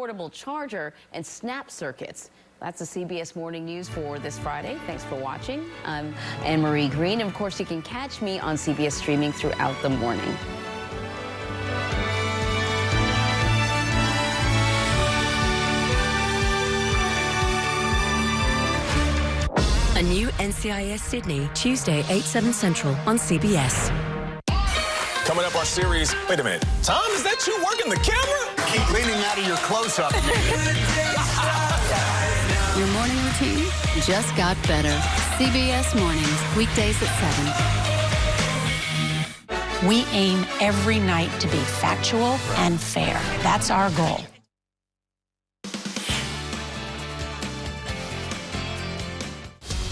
portable charger, and snap circuits. That's the CBS Morning News for this Friday. Thanks for watching. I'm Anne-Marie Green. And of course, you can catch me on CBS streaming throughout the morning. A new NCIS Sydney, Tuesday, 8/7 Central on CBS. Coming up, our series. Wait a minute. Tom, is that you working the camera? Keep leaning out of your close-up. Your morning routine just got better. CBS Mornings, weekdays at 7. We aim every night to be factual and fair. That's our goal.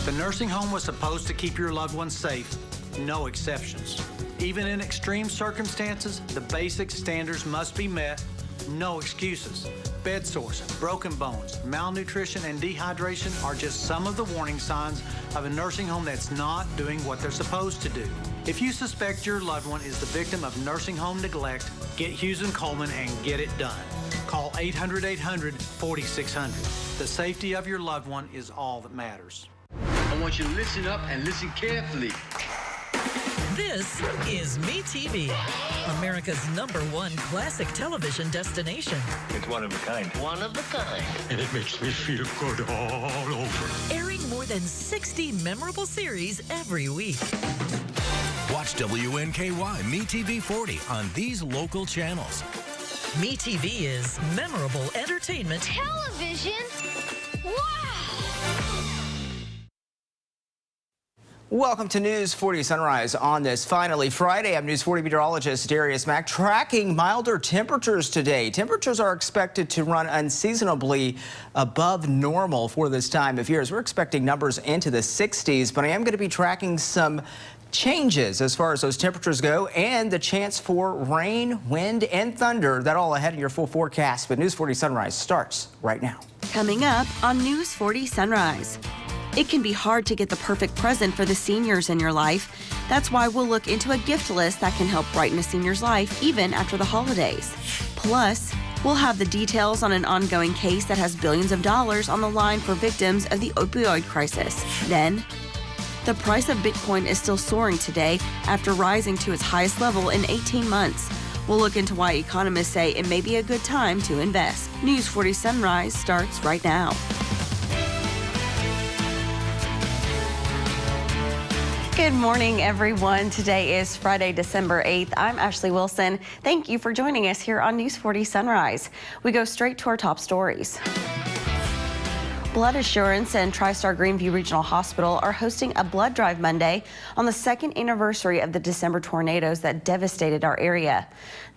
The nursing home was supposed to keep your loved ones safe, no exceptions. Even in extreme circumstances, the basic standards must be met, no excuses. Bed sores, broken bones, malnutrition, and dehydration are just some of the warning signs of a nursing home that's not doing what they're supposed to do. If you suspect your loved one is the victim of nursing home neglect, get Hughes and Coleman and get it done. Call 800-800-4600. The safety of your loved one is all that matters. I want you to listen up and listen carefully. This is MeTV, America's #1 classic television destination. It's one of a kind. One of a kind. And it makes me feel good all over. Airing more than 60 memorable series every week. Watch WNKY MeTV 40 on these local channels. MeTV is memorable entertainment. Television? Wow! Welcome to News 40 Sunrise on this finally Friday. I'm News 40 meteorologist Darius Mack tracking milder temperatures today. Temperatures are expected to run unseasonably above normal for this time of year as we're expecting numbers into the 60s, but I am going to be tracking some changes as far as those temperatures go and the chance for rain, wind, and thunder. That all ahead in your full forecast, but News 40 Sunrise starts right now. Coming up on News 40 Sunrise. It can be hard to get the perfect present for the seniors in your life. That's why we'll look into a gift list that can help brighten a senior's life even after the holidays. Plus, we'll have the details on an ongoing case that has billions of dollars on the line for victims of the opioid crisis. Then, the price of Bitcoin is still soaring today after rising to its highest level in 18 months. We'll look into why economists say it may be a good time to invest. News 40 Sunrise starts right now. Good morning, everyone. Today is Friday, December 8th. I'm Ashley Wilson. Thank you for joining us here on News 40 Sunrise. We go straight to our top stories. Blood Assurance and TriStar Greenview Regional Hospital are hosting a blood drive Monday on the second anniversary of the December tornadoes that devastated our area.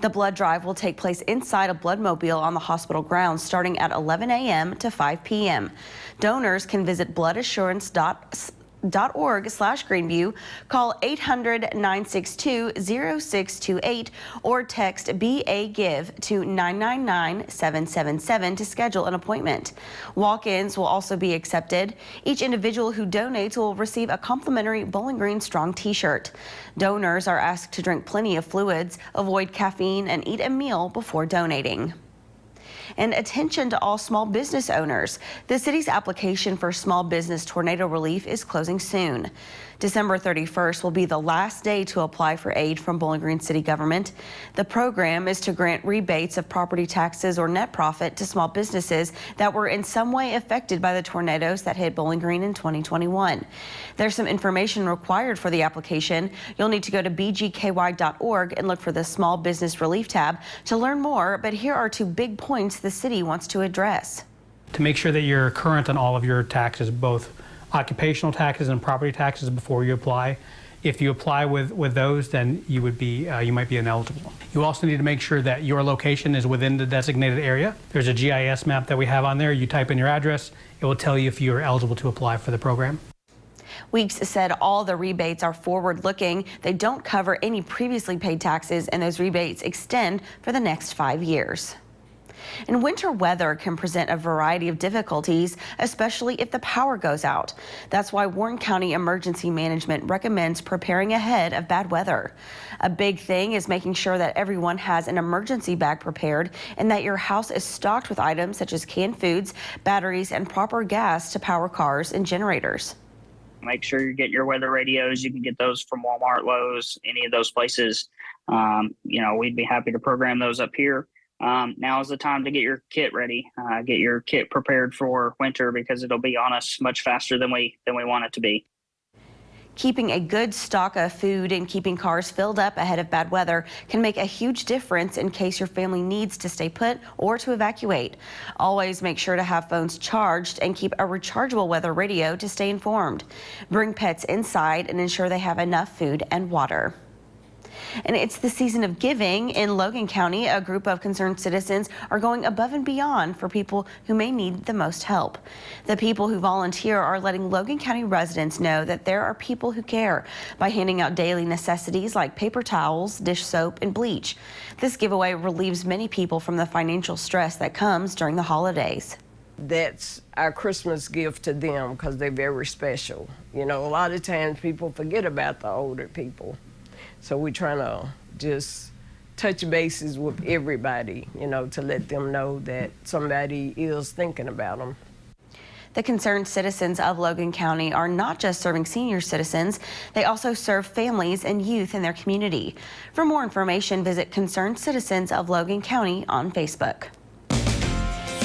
The blood drive will take place inside a bloodmobile on the hospital grounds starting at 11 a.m. to 5 p.m. Donors can visit bloodassurance.org/Greenview, call 800-962-0628 or text BAGIVE to 999-777 to schedule an appointment. Walk-ins will also be accepted. Each individual who donates will receive a complimentary Bowling Green Strong t-shirt. Donors are asked to drink plenty of fluids, avoid caffeine, and eat a meal before donating. And attention to all small business owners. The city's application for small business tornado relief is closing soon. December 31st will be the last day to apply for aid from Bowling Green City government. The program is to grant rebates of property taxes or net profit to small businesses that were in some way affected by the tornadoes that hit Bowling Green in 2021. There's some information required for the application. You'll need to go to bgky.org and look for the Small Business Relief tab to learn more, but here are two big points the city wants to address. To make sure that you're current on all of your taxes, both occupational taxes and property taxes before you apply. If you apply with those, then you would be you might be ineligible. You also need to make sure that your location is within the designated area. There's a GIS map that we have on there. You type in your address, it will tell you if you're eligible to apply for the program. Weeks said all the rebates are forward-looking. They don't cover any previously paid taxes, and those rebates extend for the next 5 years. And winter weather can present a variety of difficulties, especially if the power goes out. That's why Warren County Emergency Management recommends preparing ahead of bad weather. A big thing is making sure that everyone has an emergency bag prepared and that your house is stocked with items such as canned foods, batteries, and proper gas to power cars and generators. Make sure you get your weather radios. You can get those from Walmart, Lowe's, any of those places. We'd be happy to program those up here. Now is the time to get your kit ready, get your kit prepared for winter, because it'll be on us much faster than we want it to be. Keeping a good stock of food and keeping cars filled up ahead of bad weather can make a huge difference in case your family needs to stay put or to evacuate. Always make sure to have phones charged and keep a rechargeable weather radio to stay informed. Bring pets inside and ensure they have enough food and water. And it's the season of giving. In Logan County, a group of concerned citizens are going above and beyond for people who may need the most help. The people who volunteer are letting Logan County residents know that there are people who care by handing out daily necessities like paper towels, dish soap, and bleach. This giveaway relieves many people from the financial stress that comes during the holidays. That's our Christmas gift to them because they're very special. A lot of times people forget about the older people. So we're trying to just touch bases with everybody, to let them know that somebody is thinking about them. The concerned citizens of Logan County are not just serving senior citizens, they also serve families and youth in their community. For more information, visit Concerned Citizens of Logan County on Facebook.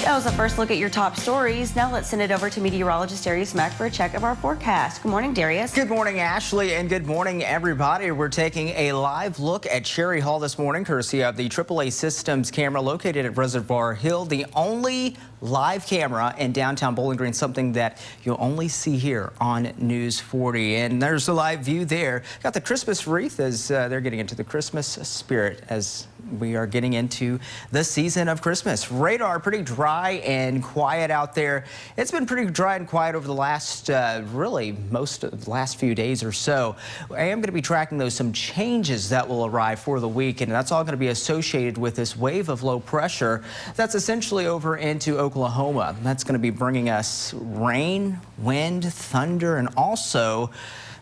That was a first look at your top stories. Now let's send it over to meteorologist Darius Mack for a check of our forecast. Good morning, Darius. Good morning, Ashley, and good morning, everybody. We're taking a live look at Cherry Hall this morning, courtesy of the AAA Systems camera located at Reservoir Hill, the only live camera in downtown Bowling Green, something that you'll only see here on News 40. And there's a live view there. Got the Christmas wreath as they're getting into the Christmas spirit as we are getting into the season of Christmas. Radar pretty dry and quiet out there. It's been pretty dry and quiet over the last, really most of the last few days or so. I am going to be tracking some changes that will arrive for the week, and that's all going to be associated with this wave of low pressure that's essentially over into Oklahoma. That's going to be bringing us rain, wind, thunder, and also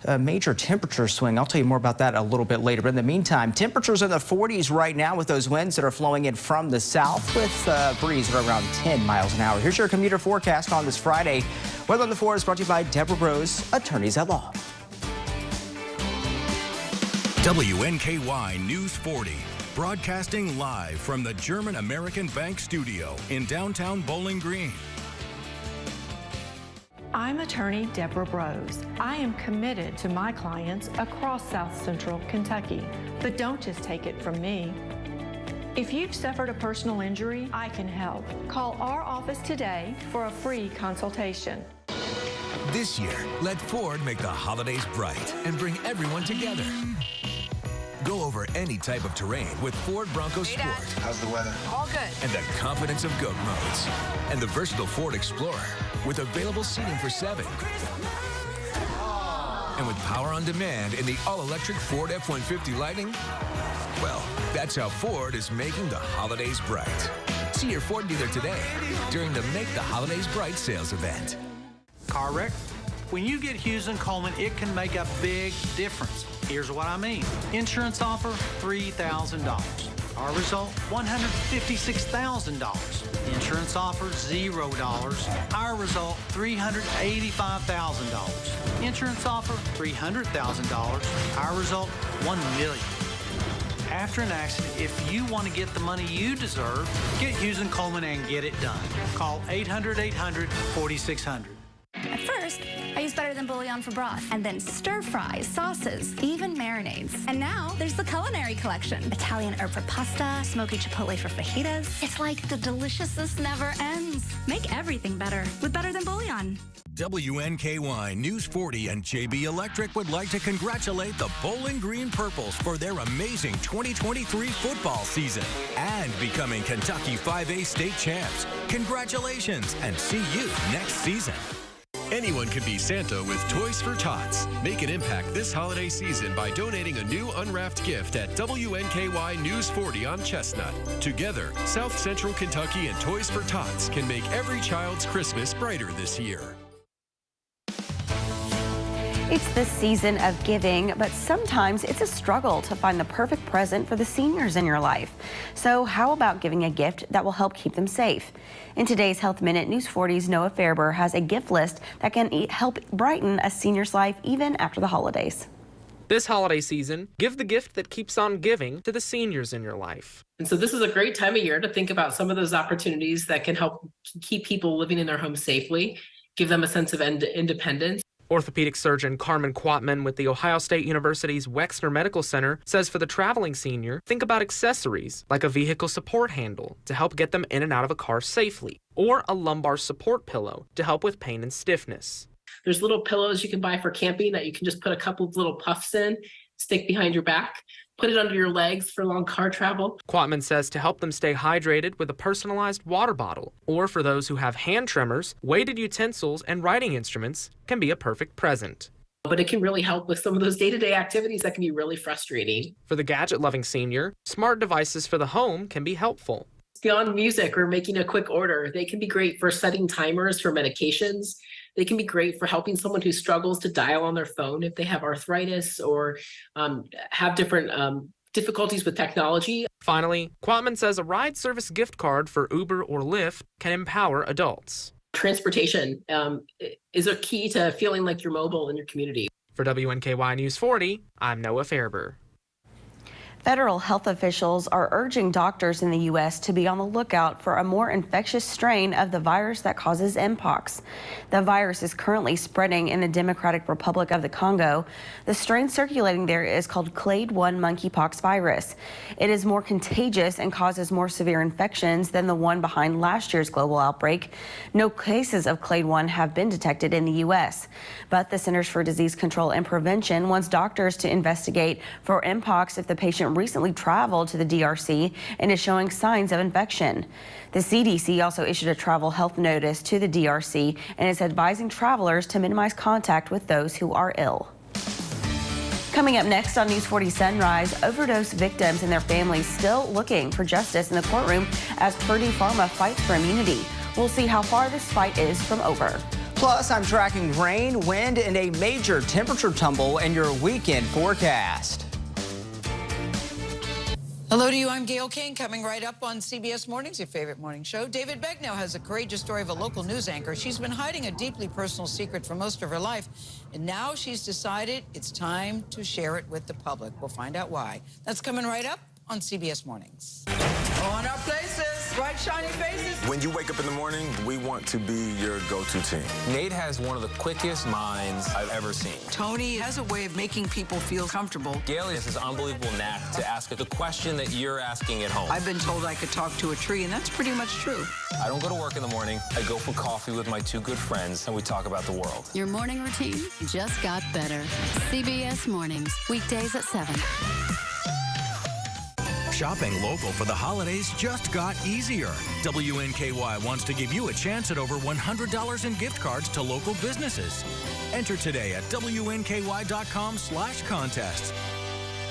a major temperature swing. I'll tell you more about that a little bit later. But in the meantime, temperatures in the 40s right now with those winds that are flowing in from the south with a breeze at around 10 miles an hour. Here's your commuter forecast on this Friday. Weather on the 4 is brought to you by Deborah Rose, attorneys at law. WNKY News 40. Broadcasting live from the German American Bank studio in downtown Bowling Green. I'm attorney Deborah Rose. I am committed to my clients across South Central Kentucky. But don't just take it from me. If you've suffered a personal injury, I can help. Call our office today for a free consultation. This year, let Ford make the holidays bright and bring everyone together. Go over any type of terrain with Ford Bronco Sport. How's the weather? All good. And the confidence of GOAT modes. And the versatile Ford Explorer with available seating for 7. And with power on demand in the all-electric Ford F-150 Lightning. Well, that's how Ford is making the holidays bright. See your Ford dealer today during the Make the Holidays Bright sales event. Car wreck? When you get Hughes & Coleman, it can make a big difference. Here's what I mean. Insurance offer, $3,000. Our result, $156,000. Insurance offer, $0. Our result, $385,000. Insurance offer, $300,000. Our result, $1 million. After an accident, if you want to get the money you deserve, get Hughes & Coleman and get it done. Call 800-800-4600. At first, I used Better Than Bouillon for broth, and then stir fries, sauces, even marinades. And now there's the culinary collection. Italian herb for pasta, smoky chipotle for fajitas. It's like the deliciousness never ends. Make everything better with Better Than Bouillon. WNKY News 40 and JB Electric would like to congratulate the Bowling Green Purples for their amazing 2023 football season and becoming Kentucky 5A state champs. Congratulations and see you next season. Anyone can be Santa with Toys for Tots. Make an impact this holiday season by donating a new unwrapped gift at WNKY News 40 on Chestnut. Together, South Central Kentucky and Toys for Tots can make every child's Christmas brighter this year. It's the season of giving, but sometimes it's a struggle to find the perfect present for the seniors in your life. So how about giving a gift that will help keep them safe? In today's Health Minute, News 40's Noah Fairber has a gift list that can help brighten a senior's life even after the holidays. This holiday season, give the gift that keeps on giving to the seniors in your life. And so this is a great time of year to think about some of those opportunities that can help keep people living in their homes safely, give them a sense of independence. Orthopedic surgeon Carmen Quatman with the Ohio State University's Wexner Medical Center says for the traveling senior, think about accessories like a vehicle support handle to help get them in and out of a car safely, or a lumbar support pillow to help with pain and stiffness. There's little pillows you can buy for camping that you can just put a couple of little puffs in, stick behind your back, put it under your legs for long car travel. Quatman says to help them stay hydrated with a personalized water bottle, or for those who have hand tremors, weighted utensils and writing instruments can be a perfect present. But it can really help with some of those day-to-day activities that can be really frustrating. For the gadget-loving senior, smart devices for the home can be helpful. Beyond music or making a quick order, they can be great for setting timers for medications. They can be great for helping someone who struggles to dial on their phone if they have arthritis or have different difficulties with technology. Finally, Quatman says a ride service gift card for Uber or Lyft can empower adults. Transportation is a key to feeling like you're mobile in your community. For WNKY News 40, I'm Noah Fairber. Federal health officials are urging doctors in the U.S. to be on the lookout for a more infectious strain of the virus that causes Mpox. The virus is currently spreading in the Democratic Republic of the Congo. The strain circulating there is called Clade 1 monkeypox virus. It is more contagious and causes more severe infections than the one behind last year's global outbreak. No cases of Clade 1 have been detected in the U.S., but the Centers for Disease Control and Prevention wants doctors to investigate for Mpox if the patient recently traveled to the DRC and is showing signs of infection. The CDC also issued a travel health notice to the DRC and is advising travelers to minimize contact with those who are ill. Coming up next on News 40 Sunrise, overdose victims and their families still looking for justice in the courtroom as Purdue Pharma fights for immunity. We'll see how far this fight is from over. Plus, I'm tracking rain, wind, and a major temperature tumble in your weekend forecast. Hello to you, I'm Gail King, coming right up on CBS Mornings, your favorite morning show. David Begnaud has a courageous story of a local news anchor. She's been hiding a deeply personal secret for most of her life, and now she's decided it's time to share it with the public. We'll find out why. That's coming right up on CBS Mornings. On our places, bright, shiny faces. When you wake up in the morning, we want to be your go-to team. Nate has one of the quickest minds I've ever seen. Tony has a way of making people feel comfortable. Gail has this unbelievable knack to ask the question that you're asking at home. I've been told I could talk to a tree, and that's pretty much true. I don't go to work in the morning. I go for coffee with my two good friends, and we talk about the world. Your morning routine just got better. CBS Mornings, weekdays at 7. Shopping local for the holidays just got easier. WNKY wants to give you a chance at over $100 in gift cards to local businesses. Enter today at WNKY.com/contests.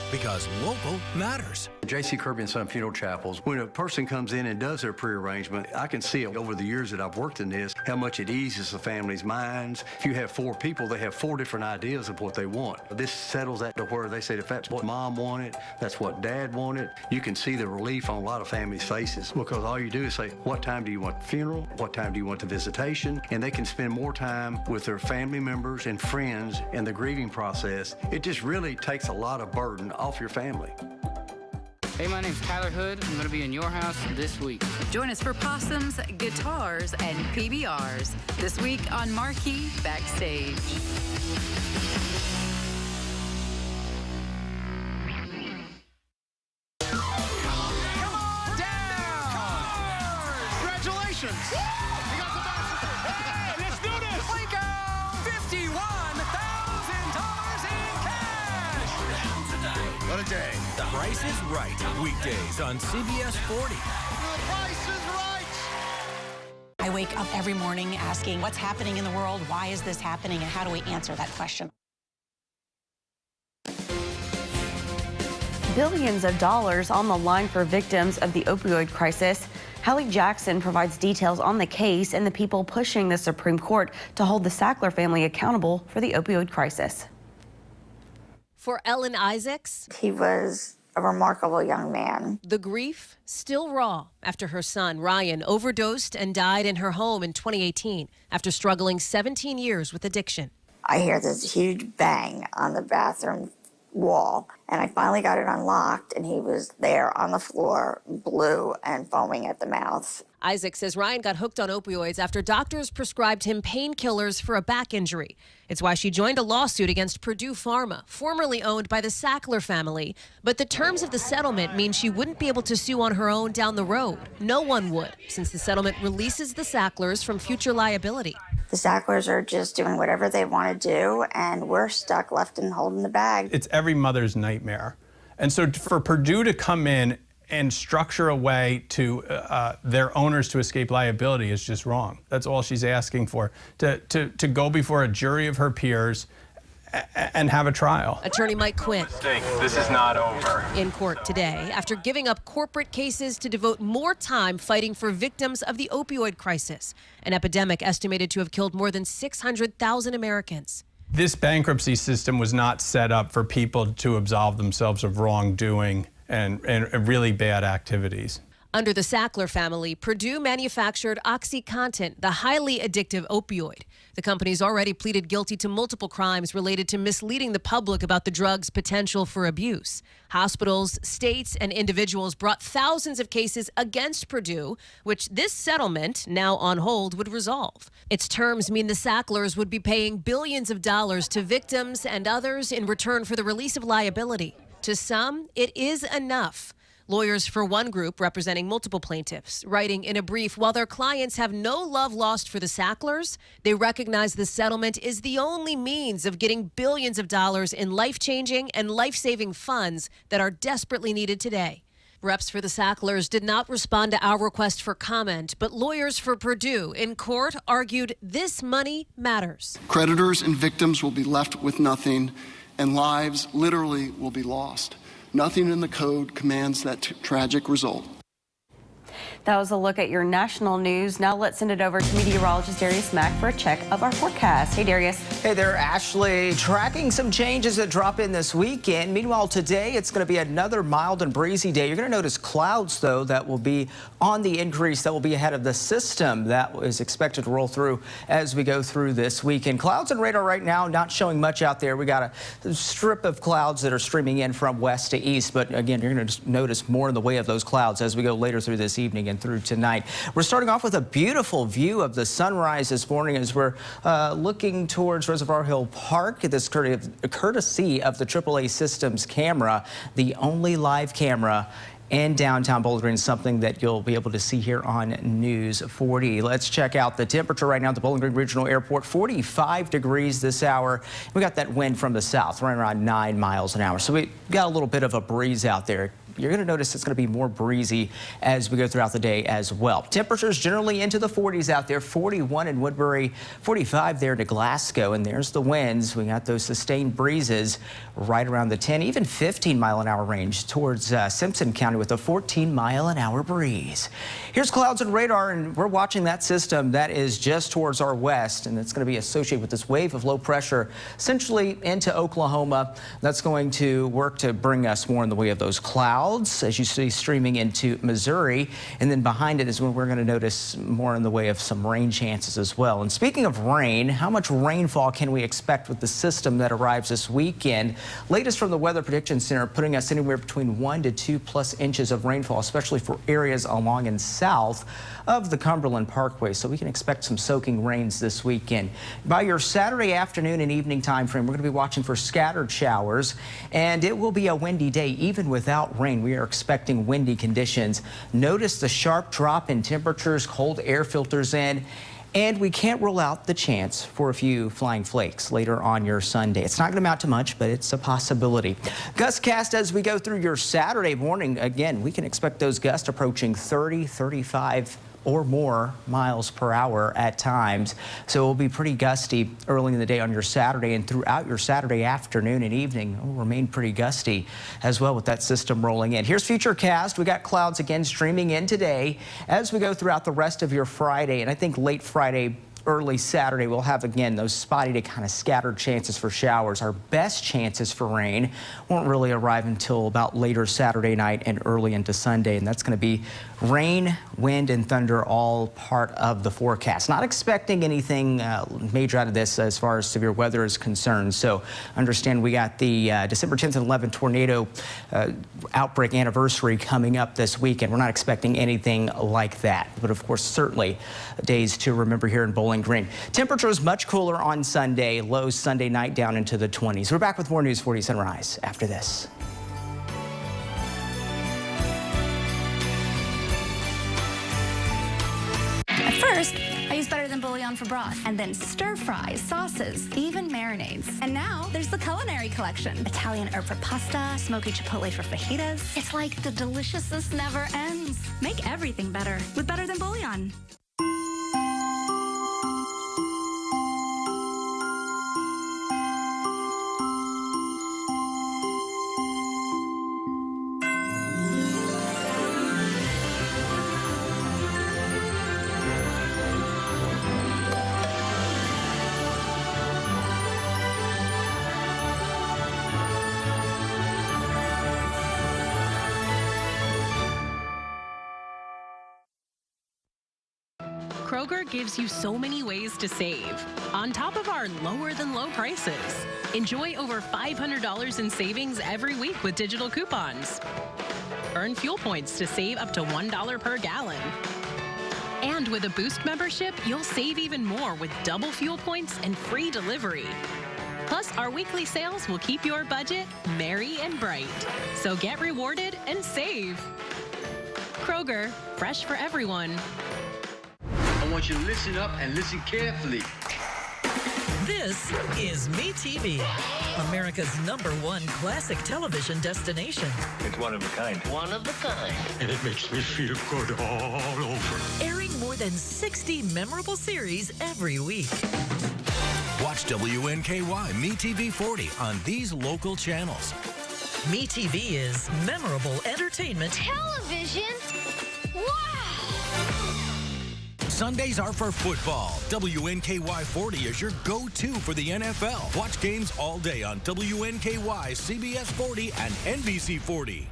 Because local matters. J.C. Kirby and Son Funeral Chapels, when a person comes in and does their pre-arrangement, I can see over the years that I've worked in this, how much it eases the family's minds. If you have 4 people, they have 4 different ideas of what they want. This settles that to where they say if that's what mom wanted, that's what dad wanted. You can see the relief on a lot of families' faces because all you do is say, what time do you want the funeral? What time do you want the visitation? And they can spend more time with their family members and friends in the grieving process. It just really takes a lot of burden off your family. Hey, my name's Tyler Hood. I'm going to be in your house this week. Join us for possums, guitars, and PBRs this week on Marquee Backstage. Congratulations! You got the best. Hey, let's do this! Waco! $51,000 in cash! What a day. The Price is Right. Weekdays on CBS 40. The Price is Right! I I wake up every morning asking, what's happening in the world? Why is this happening? And how do we answer that question? Billions of dollars on the line for victims of the opioid crisis. Hallie Jackson provides details on the case and the people pushing the Supreme Court to hold the Sackler family accountable for the opioid crisis. For Ellen Isaacs, he was a remarkable young man. The grief still raw after her son Ryan overdosed and died in her home in 2018 after struggling 17 years with addiction. I hear this huge bang on the bathroom wall, and I finally got it unlocked, and he was there on the floor, blue and foaming at the mouth. Isaac says Ryan got hooked on opioids after doctors prescribed him painkillers for a back injury. It's why she joined a lawsuit against Purdue Pharma, formerly owned by the Sackler family. But the terms of the settlement mean she wouldn't be able to sue on her own down the road. No one would, since the settlement releases the Sacklers from future liability. The Sacklers are just doing whatever they want to do, and we're stuck left and holding the bag. It's every mother's nightmare. And so for Purdue to come in and structure a way to their owners to escape liability is just wrong. That's all she's asking for, to go before a jury of her peers and have a trial. Attorney Mike Quinn. This is not over. In court today after giving up corporate cases to devote more time fighting for victims of the opioid crisis, an epidemic estimated to have killed more than 600,000 Americans. This bankruptcy system was not set up for people to absolve themselves of wrongdoing and really bad activities. Under the Sackler family, Purdue manufactured OxyContin, the highly addictive opioid. The company's already pleaded guilty to multiple crimes related to misleading the public about the drug's potential for abuse. Hospitals, states, and individuals brought thousands of cases against Purdue, which this settlement, now on hold, would resolve. Its terms mean the Sacklers would be paying billions of dollars to victims and others in return for the release of liability. To some, it is enough. Lawyers for one group representing multiple plaintiffs, writing in a brief, while their clients have no love lost for the Sacklers, they recognize the settlement is the only means of getting billions of dollars in life-changing and life-saving funds that are desperately needed today. Reps for the Sacklers did not respond to our request for comment, but lawyers for Purdue in court argued this money matters. Creditors and victims will be left with nothing, and lives literally will be lost. Nothing in the code commands that tragic result. That was a look at your national news. Now let's send it over to meteorologist Darius Mack for a check of our forecast. Hey, Darius. Hey there, Ashley. Tracking some changes that drop in this weekend. Meanwhile, today it's going to be another mild and breezy day. You're going to notice clouds, though, that will be on the increase, that will be ahead of the system that is expected to roll through as we go through this weekend. Clouds and radar right now not showing much out there. We got a strip of clouds that are streaming in from west to east. But again, you're going to notice more in the way of those clouds as we go later through this evening and through tonight. We're starting off with a beautiful view of the sunrise this morning as we're looking towards Reservoir Hill Park. This courtesy of the AAA Systems camera, the only live camera in downtown Bowling Green, something that you'll be able to see here on News 40. Let's check out the temperature right now at the Bowling Green Regional Airport. 45 degrees this hour. We got that wind from the south running around 9 miles an hour. So we got a little bit of a breeze out there. You're going to notice it's going to be more breezy as we go throughout the day as well. Temperatures generally into the 40s out there. 41 in Woodbury, 45 there to Glasgow. And there's the winds. We got those sustained breezes right around the 10, even 15 mile an hour range towards Simpson County with a 14 mile an hour breeze. Here's clouds and radar, and we're watching that system that is just towards our west, and it's going to be associated with this wave of low pressure essentially into Oklahoma. That's going to work to bring us more in the way of those clouds, as you see, streaming into Missouri. And then behind it is when we're going to notice more in the way of some rain chances as well. And speaking of rain, how much rainfall can we expect with the system that arrives this weekend? Latest from the Weather Prediction Center putting us anywhere between 1 to 2+ inches of rainfall, especially for areas along and south of the Cumberland Parkway. So we can expect some soaking rains this weekend. By your Saturday afternoon and evening time frame, we're going to be watching for scattered showers, and it will be a windy day even without rain. We are expecting windy conditions. Notice the sharp drop in temperatures, cold air filters in, and we can't rule out the chance for a few flying flakes later on your Sunday. It's not going to amount to much, but it's a possibility. Gust cast as we go through your Saturday morning. Again, we can expect those gusts approaching 30, 35 or more miles per hour at times. So it will be pretty gusty early in the day on your Saturday, and throughout your Saturday afternoon and evening it will remain pretty gusty as well with that system rolling in. Here's Futurecast. We got clouds again streaming in today as we go throughout the rest of your Friday, and I think late Friday, early Saturday, we'll have again those spotty to kind of scattered chances for showers. Our best chances for rain won't really arrive until about later Saturday night and early into Sunday, and that's going to be rain, wind, and thunder all part of the forecast. Not expecting anything major out of this as far as severe weather is concerned. So understand we got the December 10th and 11th tornado outbreak anniversary coming up this weekend. We're not expecting anything like that, but of course certainly days to remember here in Bowling Green. Temperatures much cooler on Sunday, lows Sunday night down into the 20s. We're back with more News 40 Sunrise after this. At first, I used Better Than Bouillon for broth, and then stir fries, sauces, even marinades. And now there's the culinary collection. Italian herb for pasta, smoky chipotle for fajitas. It's like the deliciousness never ends. Make everything better with Better Than Bouillon. Kroger gives you so many ways to save. On top of our lower than low prices, enjoy over $500 in savings every week with digital coupons. Earn fuel points to save up to $1 per gallon. And with a Boost membership, you'll save even more with double fuel points and free delivery. Plus, our weekly sales will keep your budget merry and bright. So get rewarded and save. Kroger, fresh for everyone. I want you to listen up and listen carefully. This is MeTV, America's #1 classic television destination. It's one of a kind. One of a kind. And it makes me feel good all over. Airing more than 60 memorable series every week. Watch WNKY MeTV 40 on these local channels. MeTV is memorable entertainment. Television? Wow! Sundays are for football. WNKY 40 is your go-to for the NFL. Watch games all day on WNKY, CBS 40, and NBC 40.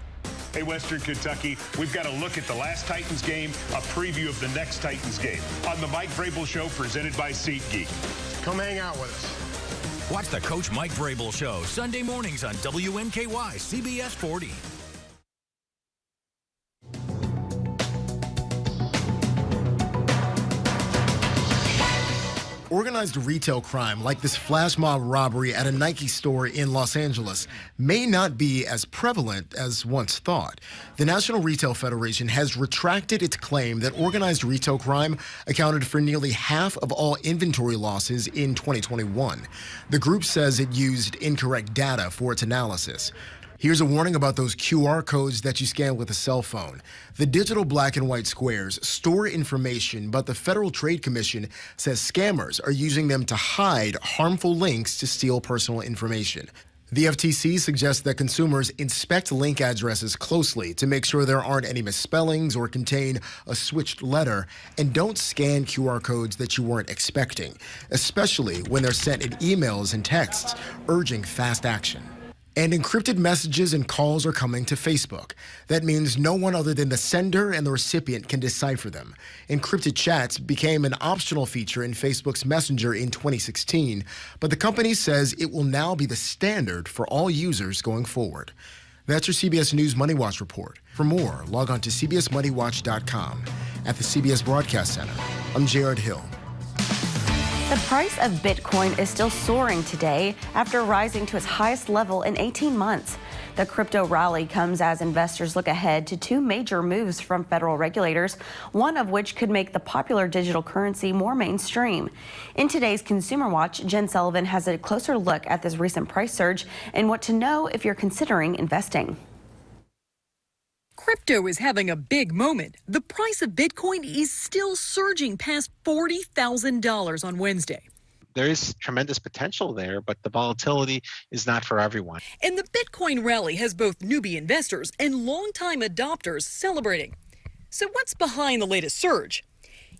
Hey, Western Kentucky, we've got a look at the last Titans game, a preview of the next Titans game on the Mike Vrabel Show presented by SeatGeek. Come hang out with us. Watch the Coach Mike Vrabel Show Sunday mornings on WNKY, CBS 40. Organized retail crime like this flash mob robbery at a Nike store in Los Angeles may not be as prevalent as once thought. The National Retail Federation has retracted its claim that organized retail crime accounted for nearly half of all inventory losses in 2021. The group says it used incorrect data for its analysis. Here's a warning about those QR codes that you scan with a cell phone. The digital black and white squares store information, but the Federal Trade Commission says scammers are using them to hide harmful links to steal personal information. The FTC suggests that consumers inspect link addresses closely to make sure there aren't any misspellings or contain a switched letter, and don't scan QR codes that you weren't expecting, especially when they're sent in emails and texts urging fast action. And encrypted messages and calls are coming to Facebook. That means no one other than the sender and the recipient can decipher them. Encrypted chats became an optional feature in Facebook's Messenger in 2016, but the company says it will now be the standard for all users going forward. That's your CBS News Money Watch report. For more, log on to cbsmoneywatch.com. At the CBS Broadcast Center, I'm Jared Hill. The price of Bitcoin is still soaring today after rising to its highest level in 18 months. The crypto rally comes as investors look ahead to two major moves from federal regulators, one of which could make the popular digital currency more mainstream. In today's Consumer Watch, Jen Sullivan has a closer look at this recent price surge and what to know if you're considering investing. Crypto is having a big moment. The price of Bitcoin is still surging past $40,000 on Wednesday. There is tremendous potential there, but the volatility is not for everyone. And the Bitcoin rally has both newbie investors and longtime adopters celebrating. So what's behind the latest surge?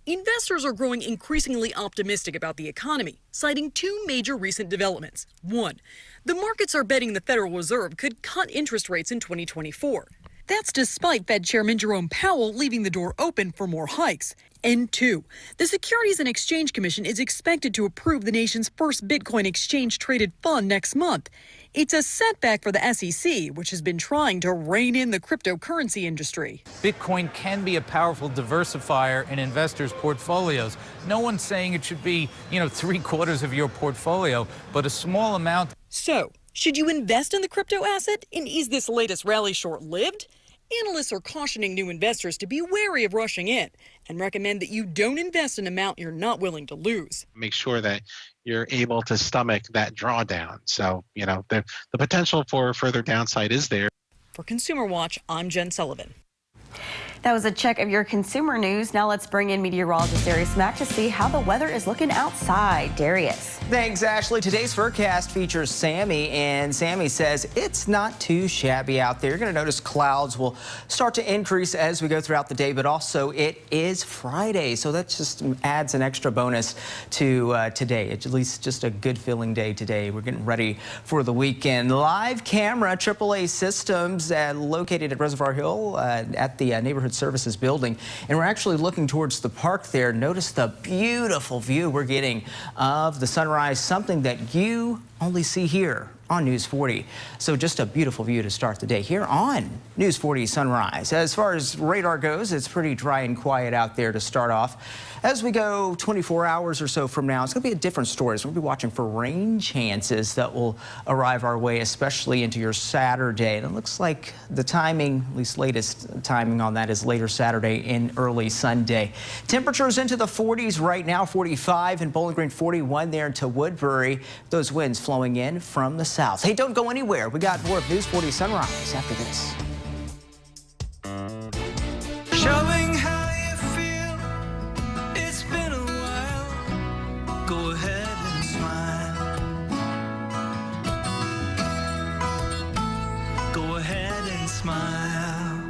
Investors are growing increasingly optimistic about the economy, citing two major recent developments. One, the markets are betting the Federal Reserve could cut interest rates in 2024. That's despite Fed Chairman Jerome Powell leaving the door open for more hikes. And two, the Securities and Exchange Commission is expected to approve the nation's first Bitcoin exchange-traded fund next month. It's a setback for the SEC, which has been trying to rein in the cryptocurrency industry. Bitcoin can be a powerful diversifier in investors' portfolios. No one's saying it should be, 3/4 of your portfolio, but a small amount. So, should you invest in the crypto asset? And is this latest rally short-lived? Analysts are cautioning new investors to be wary of rushing in and recommend that you don't invest an amount you're not willing to lose. Make sure that you're able to stomach that drawdown. So, the potential for further downside is there. For Consumer Watch, I'm Jen Sullivan. That was a check of your consumer news. Now let's bring in meteorologist Darius Mack to see how the weather is looking outside. Darius. Thanks, Ashley. Today's forecast features Sammy, and Sammy says it's not too shabby out there. You're going to notice clouds will start to increase as we go throughout the day, but also it is Friday, so that just adds an extra bonus to today. It's at least just a good feeling day today. We're getting ready for the weekend. Live camera AAA systems located at Reservoir Hill at the Neighborhood Services building, and we're actually looking towards the park there. Notice the beautiful view we're getting of the sunrise, something that you only see here on News 40. So just a beautiful view to start the day here on News 40 Sunrise. As far as radar goes, it's pretty dry and quiet out there to start off. As we go 24 hours or so from now, it's going to be a different story. So we'll be watching for rain chances that will arrive our way, especially into your Saturday. And it looks like the timing, at least latest timing on that, is later Saturday and early Sunday. Temperatures into the 40s right now, 45 in Bowling Green, 41 there into Woodbury. Those winds flowing in from the south. Hey, don't go anywhere. We got more of News 40 Sunrise after this. Showing how you feel. It's been a while. Go ahead and smile. Go ahead and smile.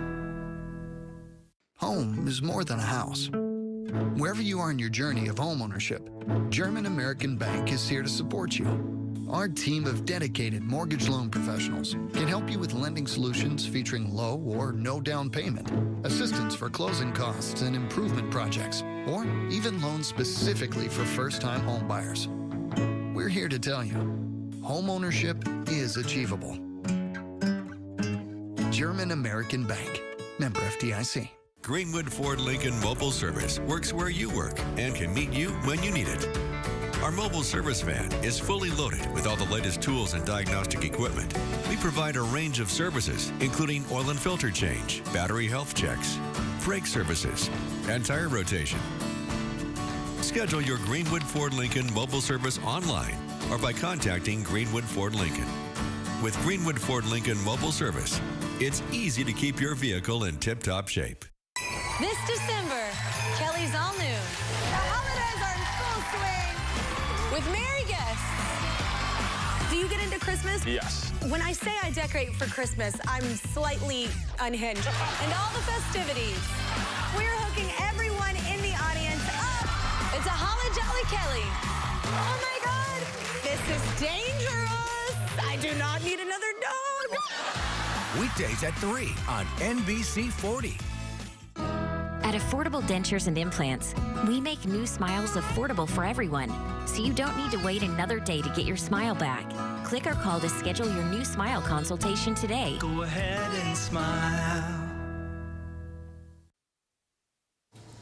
Home is more than a house. Wherever you are in your journey of homeownership, German American Bank is here to support you. Our team of dedicated mortgage loan professionals can help you with lending solutions featuring low or no down payment, assistance for closing costs and improvement projects, or even loans specifically for first-time home buyers. We're here to tell you, homeownership is achievable. German American Bank, member FDIC. Greenwood Ford Lincoln Mobile Service works where you work and can meet you when you need it. Our mobile service van is fully loaded with all the latest tools and diagnostic equipment. We provide a range of services, including oil and filter change, battery health checks, brake services, and tire rotation. Schedule your Greenwood Ford Lincoln mobile service online or by contacting Greenwood Ford Lincoln. With Greenwood Ford Lincoln Mobile Service, it's easy to keep your vehicle in tip-top shape. This December, Kelly's All New. The holidays are in full swing with merry guests. Do you get into Christmas? Yes. When I say I decorate for Christmas, I'm slightly unhinged. And all the festivities, we're hooking everyone in the audience up. It's a Holly Jolly Kelly. Oh my God, this is dangerous. I do not need another dog. Weekdays at 3 on NBC 40. At Affordable Dentures and Implants, we make new smiles affordable for everyone, so you don't need to wait another day to get your smile back. Click or call to schedule your new smile consultation today. Go ahead and smile.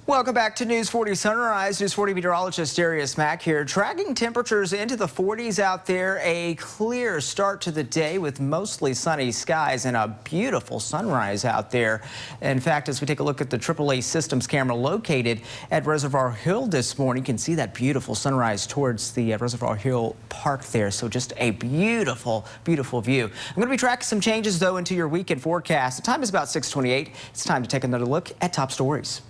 Welcome back to News 40 Sunrise. News 40 meteorologist Darius Mack here. Tracking temperatures into the 40s out there. A clear start to the day with mostly sunny skies and a beautiful sunrise out there. In fact, as we take a look at the AAA systems camera located at Reservoir Hill this morning, you can see that beautiful sunrise towards the Reservoir Hill Park there. So just a beautiful, beautiful view. I'm going to be tracking some changes, though, into your weekend forecast. The time is about 6:28. It's time to take another look at top stories.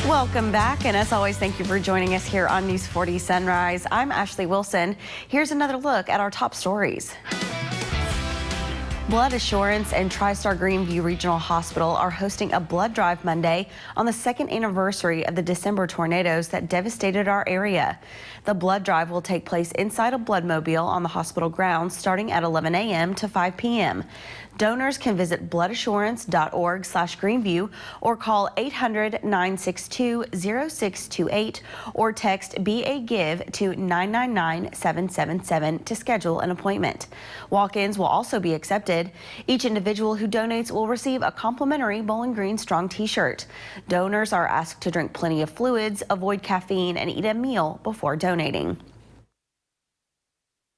Welcome back, and as always, thank you for joining us here on News 40 Sunrise. I'm Ashley Wilson. Here's another look at our top stories. Blood Assurance and TriStar Greenview Regional Hospital are hosting a blood drive Monday on the second anniversary of the December tornadoes that devastated our area. The blood drive will take place inside a bloodmobile on the hospital grounds starting at 11 a.m. to 5 p.m. Donors can visit bloodassurance.org/Greenview or call 800-962-0628 or text BAGIVE to 999-777 to schedule an appointment. Walk-ins will also be accepted. Each individual who donates will receive a complimentary Bowling Green Strong t-shirt. Donors are asked to drink plenty of fluids, avoid caffeine, and eat a meal before donating.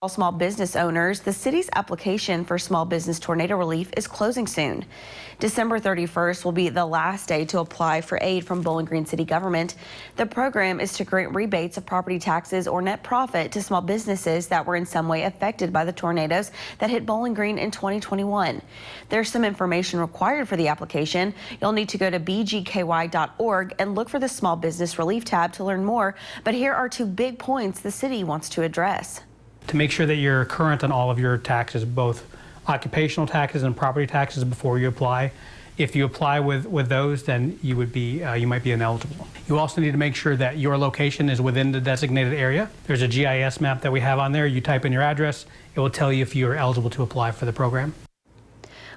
All small business owners, the city's application for small business tornado relief is closing soon. December 31st will be the last day to apply for aid from Bowling Green City government. The program is to grant rebates of property taxes or net profit to small businesses that were in some way affected by the tornadoes that hit Bowling Green in 2021. There's some information required for the application. You'll need to go to bgky.org and look for the small business relief tab to learn more. But here are two big points the city wants to address. To make sure that you're current on all of your taxes, both occupational taxes and property taxes, before you apply. If you apply with those, then you would be you might be ineligible. You also need to make sure that your location is within the designated area. There's a GIS map that we have on there. You type in your address, it will tell you if you are eligible to apply for the program.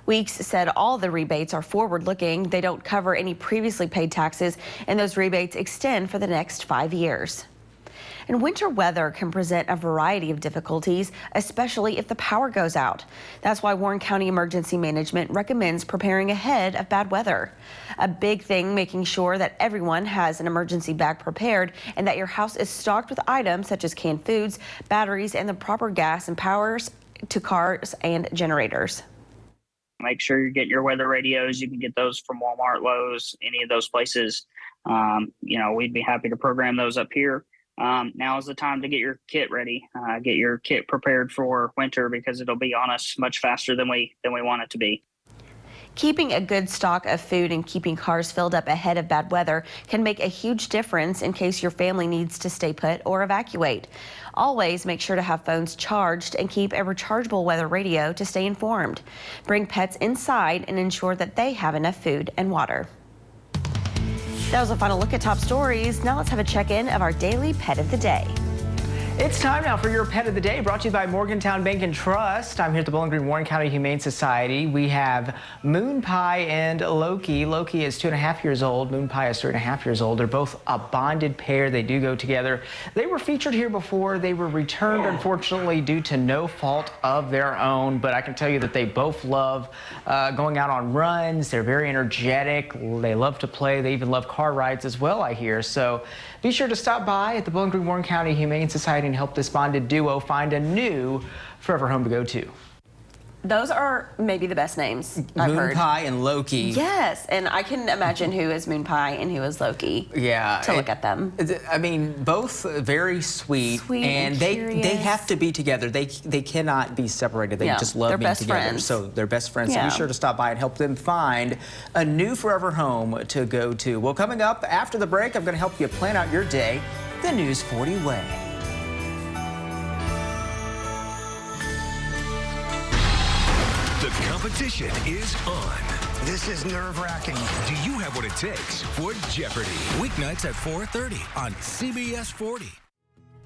Weeks said all the rebates are forward-looking. They don't cover any previously paid taxes, and those rebates extend for the next 5 years. And winter weather can present a variety of difficulties, especially if the power goes out. That's why Warren County Emergency Management recommends preparing ahead of bad weather. A big thing, making sure that everyone has an emergency bag prepared and that your house is stocked with items such as canned foods, batteries, and the proper gas and powers to cars and generators. Make sure you get your weather radios. You can get those from Walmart, Lowe's, any of those places. We'd be happy to program those up here. Now is the time to get your kit ready, get your kit prepared for winter, because it'll be on us much faster than we want it to be. Keeping a good stock of food and keeping cars filled up ahead of bad weather can make a huge difference in case your family needs to stay put or evacuate. Always make sure to have phones charged and keep a rechargeable weather radio to stay informed. Bring pets inside and ensure that they have enough food and water. That was a final look at top stories. Now let's have a check-in of our daily pet of the day. It's time now for your pet of the day, brought to you by Morgantown Bank and Trust. I'm here at the Bowling Green Warren County Humane Society. We have Moon Pie and Loki. Loki is 2.5 years old. Moon Pie is 3.5 years old. They're both a bonded pair. They do go together. They were featured here before. They were returned, unfortunately, due to no fault of their own. But I can tell you that they both love going out on runs. They're very energetic. They love to play. They even love car rides as well, I hear. So be sure to stop by at the Bowling Green Warren County Humane Society and help this bonded duo find a new forever home to go to. Those are maybe the best names I've heard. Moon Pie and Loki. Yes, and I can imagine who is Moon Pie and who is Loki. Yeah. To look at them. I mean, both very sweet and they have to be together. They cannot be separated. They just love being together. Friends. So they're best friends. Yeah. So be sure to stop by and help them find a new forever home to go to. Well, coming up after the break, I'm going to help you plan out your day the News 40 way. The competition is on. This is nerve-wracking. Do you have what it takes for Jeopardy? Weeknights at 4:30 on CBS 40.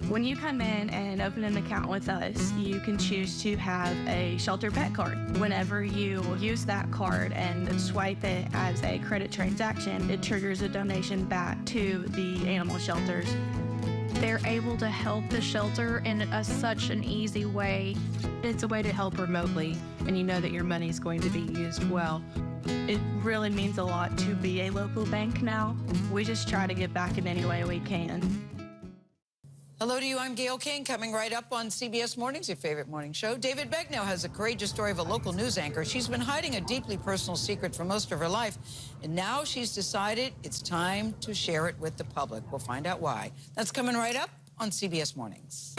When you come in and open an account with us, you can choose to have a shelter pet card. Whenever you use that card and swipe it as a credit transaction, it triggers a donation back to the animal shelters. They're able to help the shelter in such an easy way. It's a way to help remotely. and you know that your money is going to be used well. It really means a lot to be a local bank now. We just try to give back in any way we can. Hello to you, I'm Gail King, coming right up on CBS Mornings, your favorite morning show. David Begnaud has a courageous story of a local news anchor. She's been hiding a deeply personal secret for most of her life, and now she's decided it's time to share it with the public. We'll find out why. That's coming right up on CBS Mornings.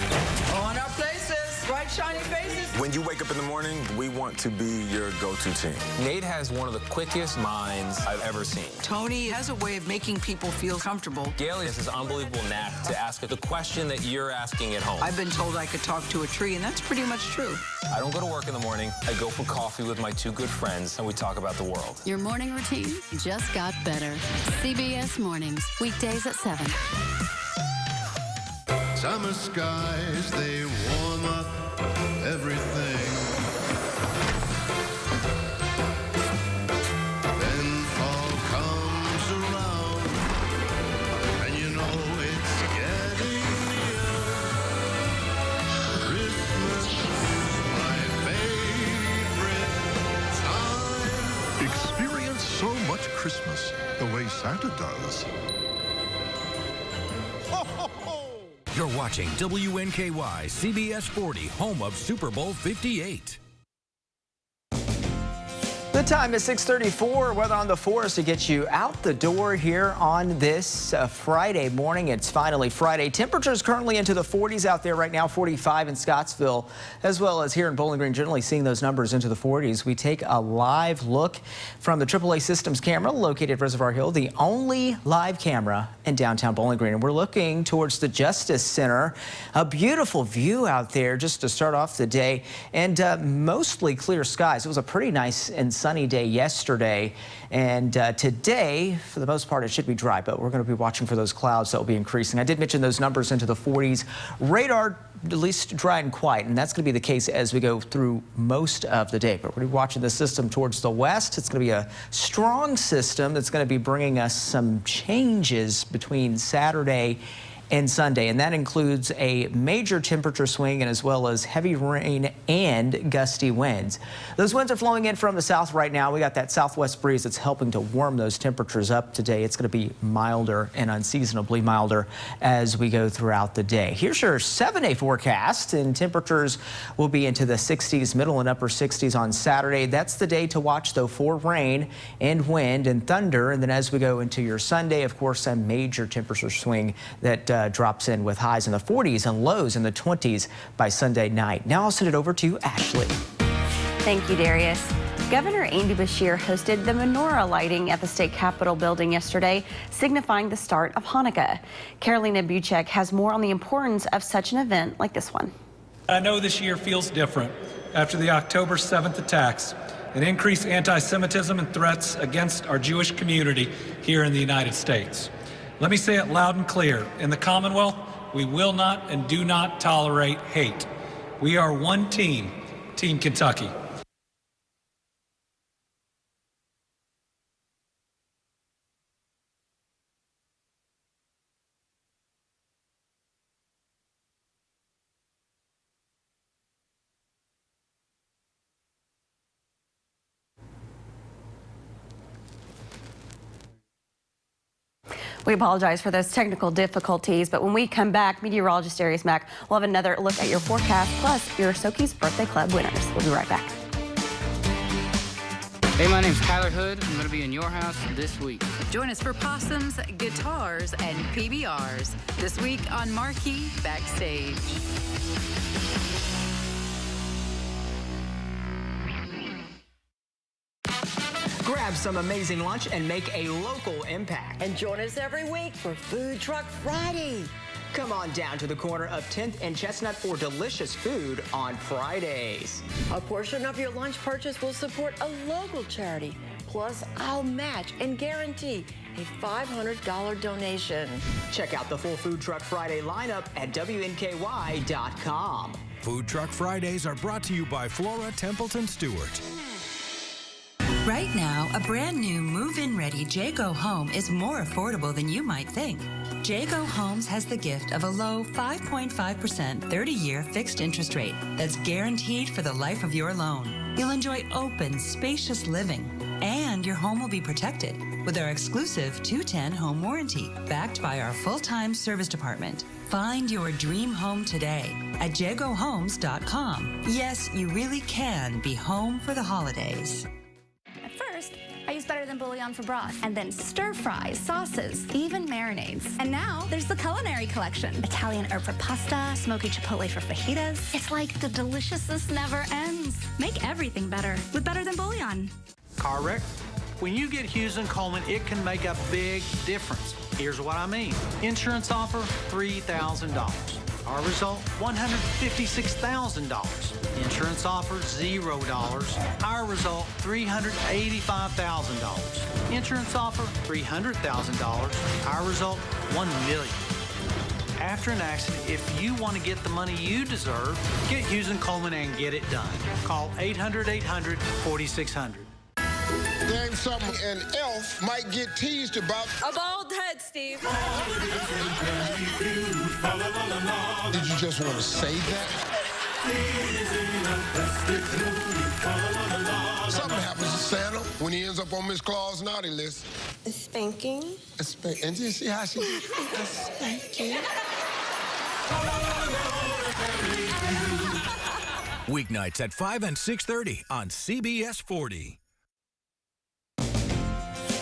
On our places, bright, shining faces. When you wake up in the morning, we want to be your go-to team. Nate has one of the quickest minds I've ever seen. Tony has a way of making people feel comfortable. Gail has this unbelievable knack to ask the question that you're asking at home. I've been told I could talk to a tree, and that's pretty much true. I don't go to work in the morning. I go for coffee with my two good friends, and we talk about the world. Your morning routine just got better. CBS Mornings, weekdays at 7. Summer skies, they warm up everything. Then fall comes around, and you know it's getting near. Christmas is my favorite time. Experience so much Christmas the way Santa does. You're watching WNKY CBS 40, home of Super Bowl 58. The time is 6:34. Weather on the force to get you out the door here on this Friday morning. It's finally Friday. Temperatures currently into the 40s out there right now, 45 in Scottsville, as well as here in Bowling Green, generally seeing those numbers into the 40s. We take a live look from the AAA Systems camera located at Reservoir Hill, the only live camera in downtown Bowling Green. And we're looking towards the Justice Center. A beautiful view out there just to start off the day, and mostly clear skies. It was a pretty nice and sunny day yesterday, and today for the most part it should be dry, but we're going to be watching for those clouds that will be increasing. I did mention those numbers into the 40s. Radar at least dry and quiet, and that's going to be the case as we go through most of the day. But we're going to be watching the system towards the west. It's going to be a strong system that's going to be bringing us some changes between Saturday and Sunday, and that includes a major temperature swing and as well as heavy rain and gusty winds. Those winds are flowing in from the south right now. We got that southwest breeze that's helping to warm those temperatures up today. It's going to be milder and unseasonably milder as we go throughout the day. Here's your 7-day forecast, and temperatures will be into the 60s, middle and upper 60s on Saturday. That's the day to watch, though, for rain and wind and thunder. And then as we go into your Sunday, of course, a major temperature swing that drops in with highs in the 40s and lows in the 20s by Sunday night. Now I'll send it over to Ashley. Thank you, Darius. Governor Andy Beshear hosted the menorah lighting at the state capitol building yesterday, signifying the start of Hanukkah. Carolina Buchek has more on the importance of such an event like this one. I know this year feels different after the October 7th attacks and increased anti-Semitism and threats against our Jewish community here in the United States. Let me say it loud and clear. In the Commonwealth, we will not and do not tolerate hate. We are one team, Team Kentucky. We apologize for those technical difficulties, but when we come back, meteorologist Darius Mack will have another look at your forecast, plus your Soki's Birthday Club winners. We'll be right back. Hey, my name's Tyler Hood. I'm going to be in your house this week. Join us for possums, guitars, and PBRs this week on Marquee Backstage. Grab some amazing lunch and make a local impact. And join us every week for Food Truck Friday. Come on down to the corner of 10th and Chestnut for delicious food on Fridays. A portion of your lunch purchase will support a local charity. Plus, I'll match and guarantee a $500 donation. Check out the full Food Truck Friday lineup at WNKY.com. Food Truck Fridays are brought to you by Flora Templeton Stewart. Right now, a brand new move-in ready Jayco home is more affordable than you might think. Jayco Homes has the gift of a low 5.5% 30-year fixed interest rate that's guaranteed for the life of your loan. You'll enjoy open, spacious living, and your home will be protected with our exclusive 210 home warranty, backed by our full-time service department. Find your dream home today at jagohomes.com. Yes, you really can be home for the holidays. At first, I used Better Than Bouillon for broth, and then stir fries, sauces, even marinades. And now there's the culinary collection. Italian herb for pasta, smoky chipotle for fajitas. It's like the deliciousness never ends. Make everything better with Better Than Bouillon. Car wreck? When you get Hughes & Coleman, it can make a big difference. Here's what I mean. Insurance offer, $3,000. Our result, $156,000. Insurance offer, $0. Our result, $385,000. Insurance offer, $300,000. Our result, $1 million. After an accident, if you want to get the money you deserve, get Hughes & Coleman and get it done. Call 800-800-4600. Name something an elf might get teased about. A bald head, Steve. Did you just want to say that? Something happens to Santa when he ends up on Miss Claus' naughty list. A spanking. And you see how she... A spanking. Weeknights at 5 and 6:30 on CBS 40.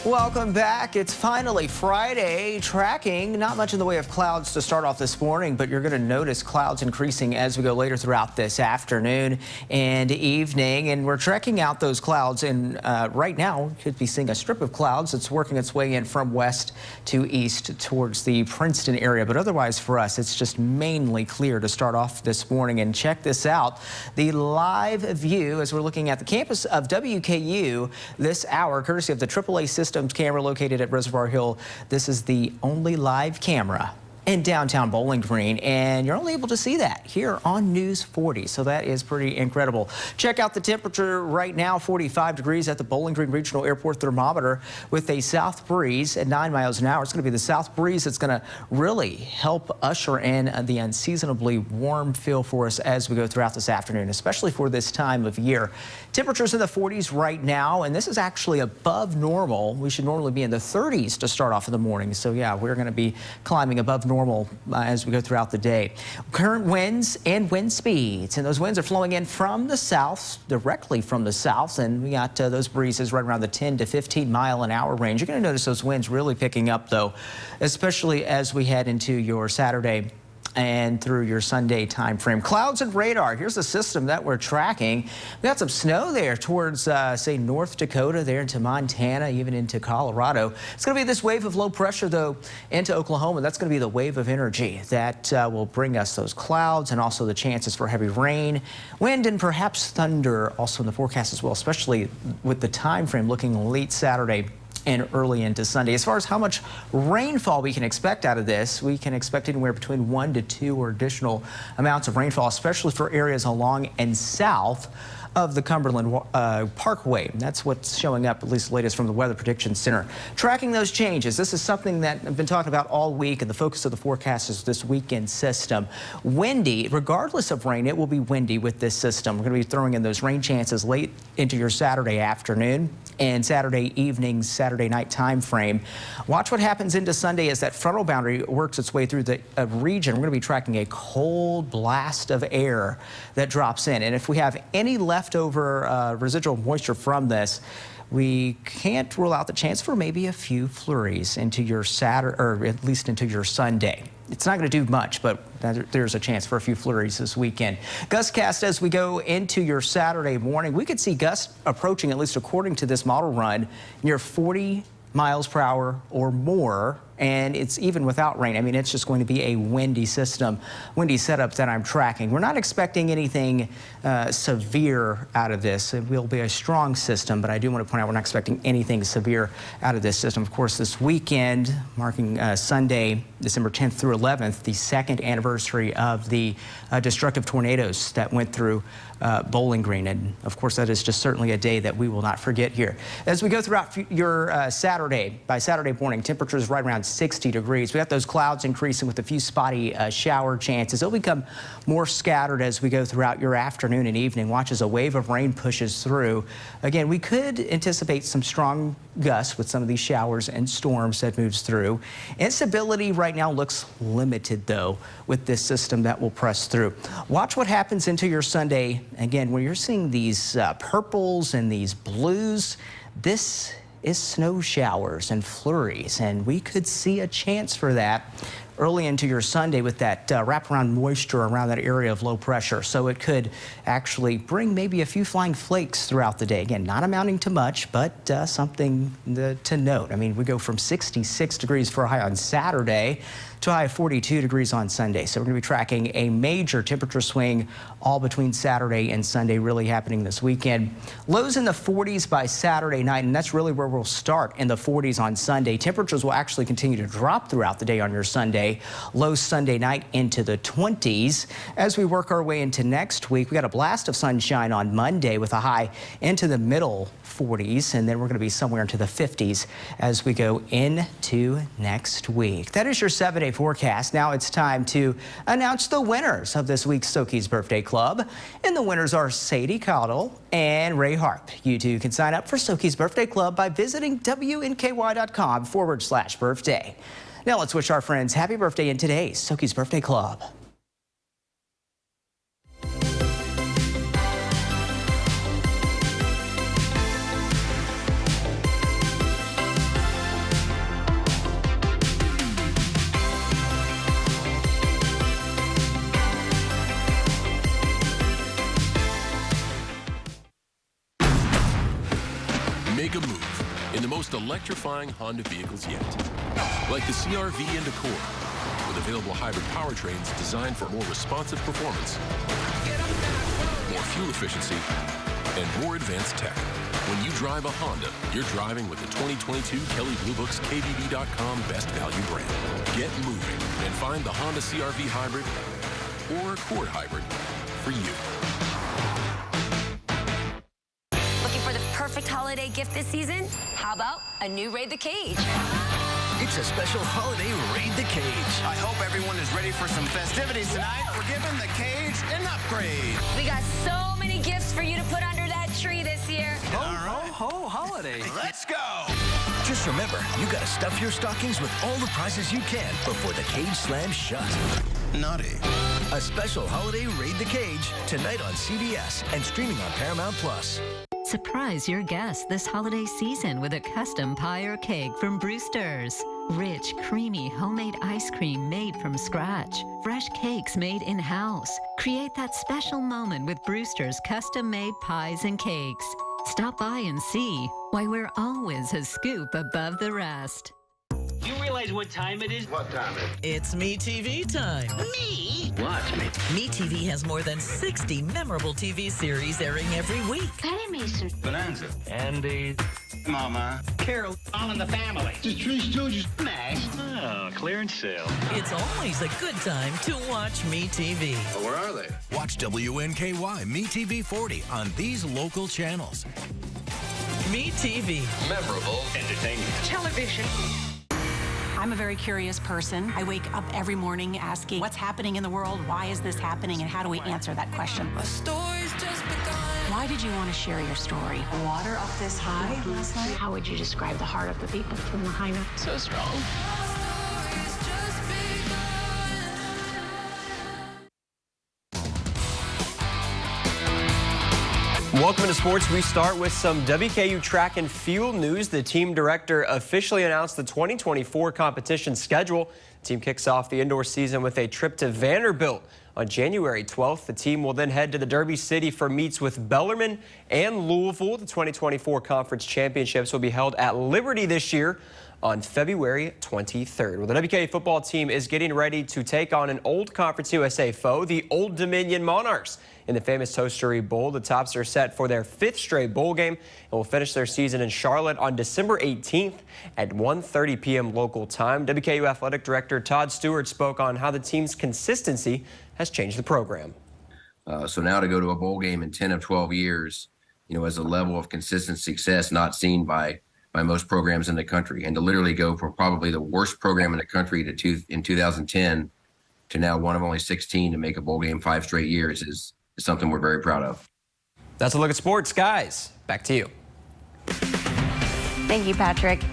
Welcome back. It's finally Friday. Tracking, not much in the way of clouds to start off this morning, but you're going to notice clouds increasing as we go later throughout this afternoon and evening. And we're tracking out those clouds. And right now, we could be seeing a strip of clouds that's working its way in from west to east towards the Princeton area. But otherwise for us, it's just mainly clear to start off this morning. And check this out. The live view as we're looking at the campus of WKU this hour, courtesy of the AAA Systems camera located at Reservoir Hill. This is the only live camera in downtown Bowling Green, and you're only able to see that here on News 40, so that is pretty incredible. Check out the temperature right now, 45 degrees at the Bowling Green Regional Airport thermometer with a south breeze at 9 miles an hour. It's going to be the south breeze that's going to really help usher in the unseasonably warm feel for us as we go throughout this afternoon, especially for this time of year. Temperatures in the 40s right now, and this is actually above normal. We should normally be in the 30s to start off in the morning, so yeah, we're going to be climbing above normal as we go throughout the day. Current winds and wind speeds, and those winds are flowing in from the south, directly from the south, and we got those breezes right around the 10 to 15 mile an hour range. You're going to notice those winds really picking up though, especially as we head into your Saturday and through your Sunday time frame. Clouds and radar. Here's the system that we're tracking. We got some snow there towards, say, North Dakota, there into Montana, even into Colorado. It's going to be this wave of low pressure, though, into Oklahoma. That's going to be the wave of energy that will bring us those clouds and also the chances for heavy rain, wind, and perhaps thunder also in the forecast as well, especially with the time frame looking late Saturday and early into Sunday. As far as how much rainfall we can expect out of this, we can expect anywhere between 1 to 2 or additional amounts of rainfall, especially for areas along and south of the Cumberland Parkway. That's what's showing up, at least the latest from the Weather Prediction Center. Tracking those changes, this is something that I've been talking about all week, and the focus of the forecast is this weekend system. Windy, regardless of rain, it will be windy with this system. We're going to be throwing in those rain chances late into your Saturday afternoon and Saturday evening, Saturday night time frame. Watch what happens into Sunday as that frontal boundary works its way through the region. We're going to be tracking a cold blast of air that drops in, and if we have any leftover residual moisture from this, we can't rule out the chance for maybe a few flurries into your Saturday, or at least into your Sunday. It's not going to do much, but there's a chance for a few flurries this weekend. Gustcast as we go into your Saturday morning. We could see gusts approaching, at least according to this model run, near 40 miles per hour or more, and it's even without rain. I mean, it's just going to be a windy system, windy setup that I'm tracking. We're not expecting anything severe out of this. It will be a strong system, but I do want to point out we're not expecting anything severe out of this system. Of course, this weekend, marking Sunday, December 10th through 11th, the second anniversary of the destructive tornadoes that went through Bowling Green. And of course, that is just certainly a day that we will not forget here. As we go throughout your Saturday, by Saturday morning, temperatures right around 60 degrees. We got those clouds increasing with a few spotty shower chances. They'll become more scattered as we go throughout your afternoon and evening. Watch as a wave of rain pushes through. Again, we could anticipate some strong gusts with some of these showers and storms that moves through. Instability right now looks limited, though, with this system that will press through. Watch what happens into your Sunday. Again, when you're seeing these purples and these blues, this is snow showers and flurries, and we could see a chance for that early into your Sunday with that wraparound moisture around that area of low pressure. So it could actually bring maybe a few flying flakes throughout the day. Again, not amounting to much, but something to note. I mean, we go from 66 degrees for a high on Saturday to a high of 42 degrees on Sunday. So we're going to be tracking a major temperature swing all between Saturday and Sunday, really happening this weekend. Lows in the 40s by Saturday night, and that's really where we'll start, in the 40s on Sunday. Temperatures will actually continue to drop throughout the day on your Sunday. Lows Sunday night into the 20s. As we work our way into next week, we got a blast of sunshine on Monday with a high into the middle 40s, and then we're going to be somewhere into the 50s as we go into next week. That is your 7-day forecast. Now it's time to announce the winners of this week's Soki's Birthday Club. And the winners are Sadie Cottle and Ray Harp. You too can sign up for Soki's Birthday Club by visiting WNKY.com/birthday. Now let's wish our friends happy birthday in today's Soki's Birthday Club. Make a move in the most electrifying Honda vehicles yet. Like the CR-V and Accord, with available hybrid powertrains designed for more responsive performance, more fuel efficiency, and more advanced tech. When you drive a Honda, you're driving with the 2022 Kelley Blue Book's KBB.com Best Value brand. Get moving and find the Honda CR-V Hybrid or Accord Hybrid for you. Looking for the perfect holiday gift this season? How about a new Raid the Cage? It's a special holiday Raid the Cage. I hope everyone is ready for some festivities tonight. We're giving the cage an upgrade. We got so many gifts for you to put under that tree this year. Ho, holiday. Let's go. Just remember, you gotta stuff your stockings with all the prizes you can before the cage slams shut. Naughty. A special holiday Raid the Cage tonight on CBS and streaming on Paramount Plus. Surprise your guests this holiday season with a custom pie or cake from Brewster's. Rich, creamy, homemade ice cream made from scratch. Fresh cakes made in-house. Create that special moment with Brewster's custom-made pies and cakes. Stop by and see why we're always a scoop above the rest. You realize what time it is? What time is it? It's MeTV time. Me? Watch me. MeTV has more than 60 memorable TV series airing every week. Animation. Bonanza. Andy. Mama. Carol. All in the Family. The Three Stooges. Mash. Oh, clearance sale. It's always a good time to watch MeTV. Well, where are they? Watch WNKY MeTV 40 on these local channels. MeTV. Memorable entertainment. Television. I'm a very curious person. I wake up every morning asking, what's happening in the world? Why is this happening? And how do we answer that question? A story's just begun. Why did you want to share your story? Water up this high last night. How would you describe the heart of the people from Lahaina? So strong. Welcome to sports. We start with some WKU track and field news. The team director officially announced the 2024 competition schedule. The team kicks off the indoor season with a trip to Vanderbilt on January 12th. The team will then head to the Derby City for meets with Bellarmine and Louisville. The 2024 conference championships will be held at Liberty this year on February 23rd. Well, the WKU football team is getting ready to take on an old Conference USA foe, the Old Dominion Monarchs. In the famous Toastery Bowl, the Tops are set for their 5th straight bowl game and will finish their season in Charlotte on December 18th at 1:30 p.m. local time. WKU Athletic Director Todd Stewart spoke on how the team's consistency has changed the program. So now to go to a bowl game in 10 of 12 years, you know, as a level of consistent success not seen by by most programs in the country. And to literally go from probably the worst program in the country in 2010 to now one of only 16 to make a bowl game 5 straight years is something we're very proud of. That's a look at sports. Guys, back to you. Thank you, Patrick.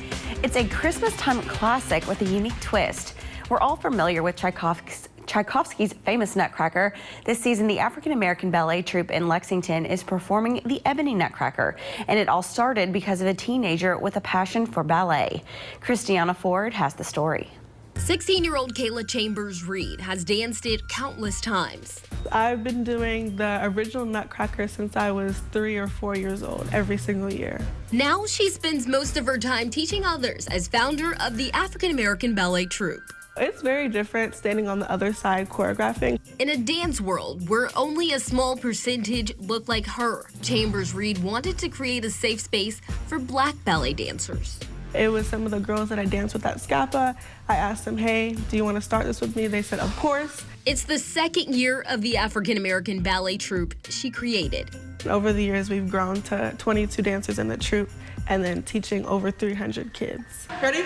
It's a Christmas time classic with a unique twist. We're all familiar with Tchaikovsky's famous Nutcracker. This season, the African-American ballet troupe in Lexington is performing the Ebony Nutcracker, and it all started because of a teenager with a passion for ballet. Christiana Ford has the story. 16-year-old Kayla Chambers Reed has danced it countless times. I've been doing the original Nutcracker since I was 3 or 4 years old, every single year. Now she spends most of her time teaching others as founder of the African-American ballet troupe. It's very different standing on the other side choreographing. In a dance world where only a small percentage look like her, Chambers Reed wanted to create a safe space for Black ballet dancers. It was some of the girls that I danced with at Scapa. I asked them, hey, do you want to start this with me? They said, of course. It's the second year of the African-American ballet troupe she created. Over the years, we've grown to 22 dancers in the troupe and then teaching over 300 kids. Ready?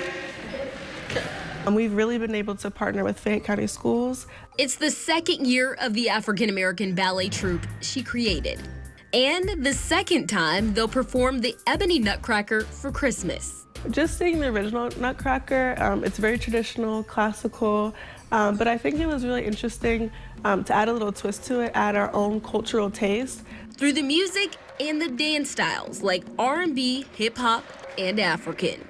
And we've really been able to partner with Fayette County Schools. It's the second year of the African-American ballet troupe she created. And the second time they'll perform the Ebony Nutcracker for Christmas. Just seeing the original Nutcracker, it's very traditional, classical, but I think it was really interesting to add a little twist to it, add our own cultural taste. Through the music and the dance styles like R&B, hip-hop, and African.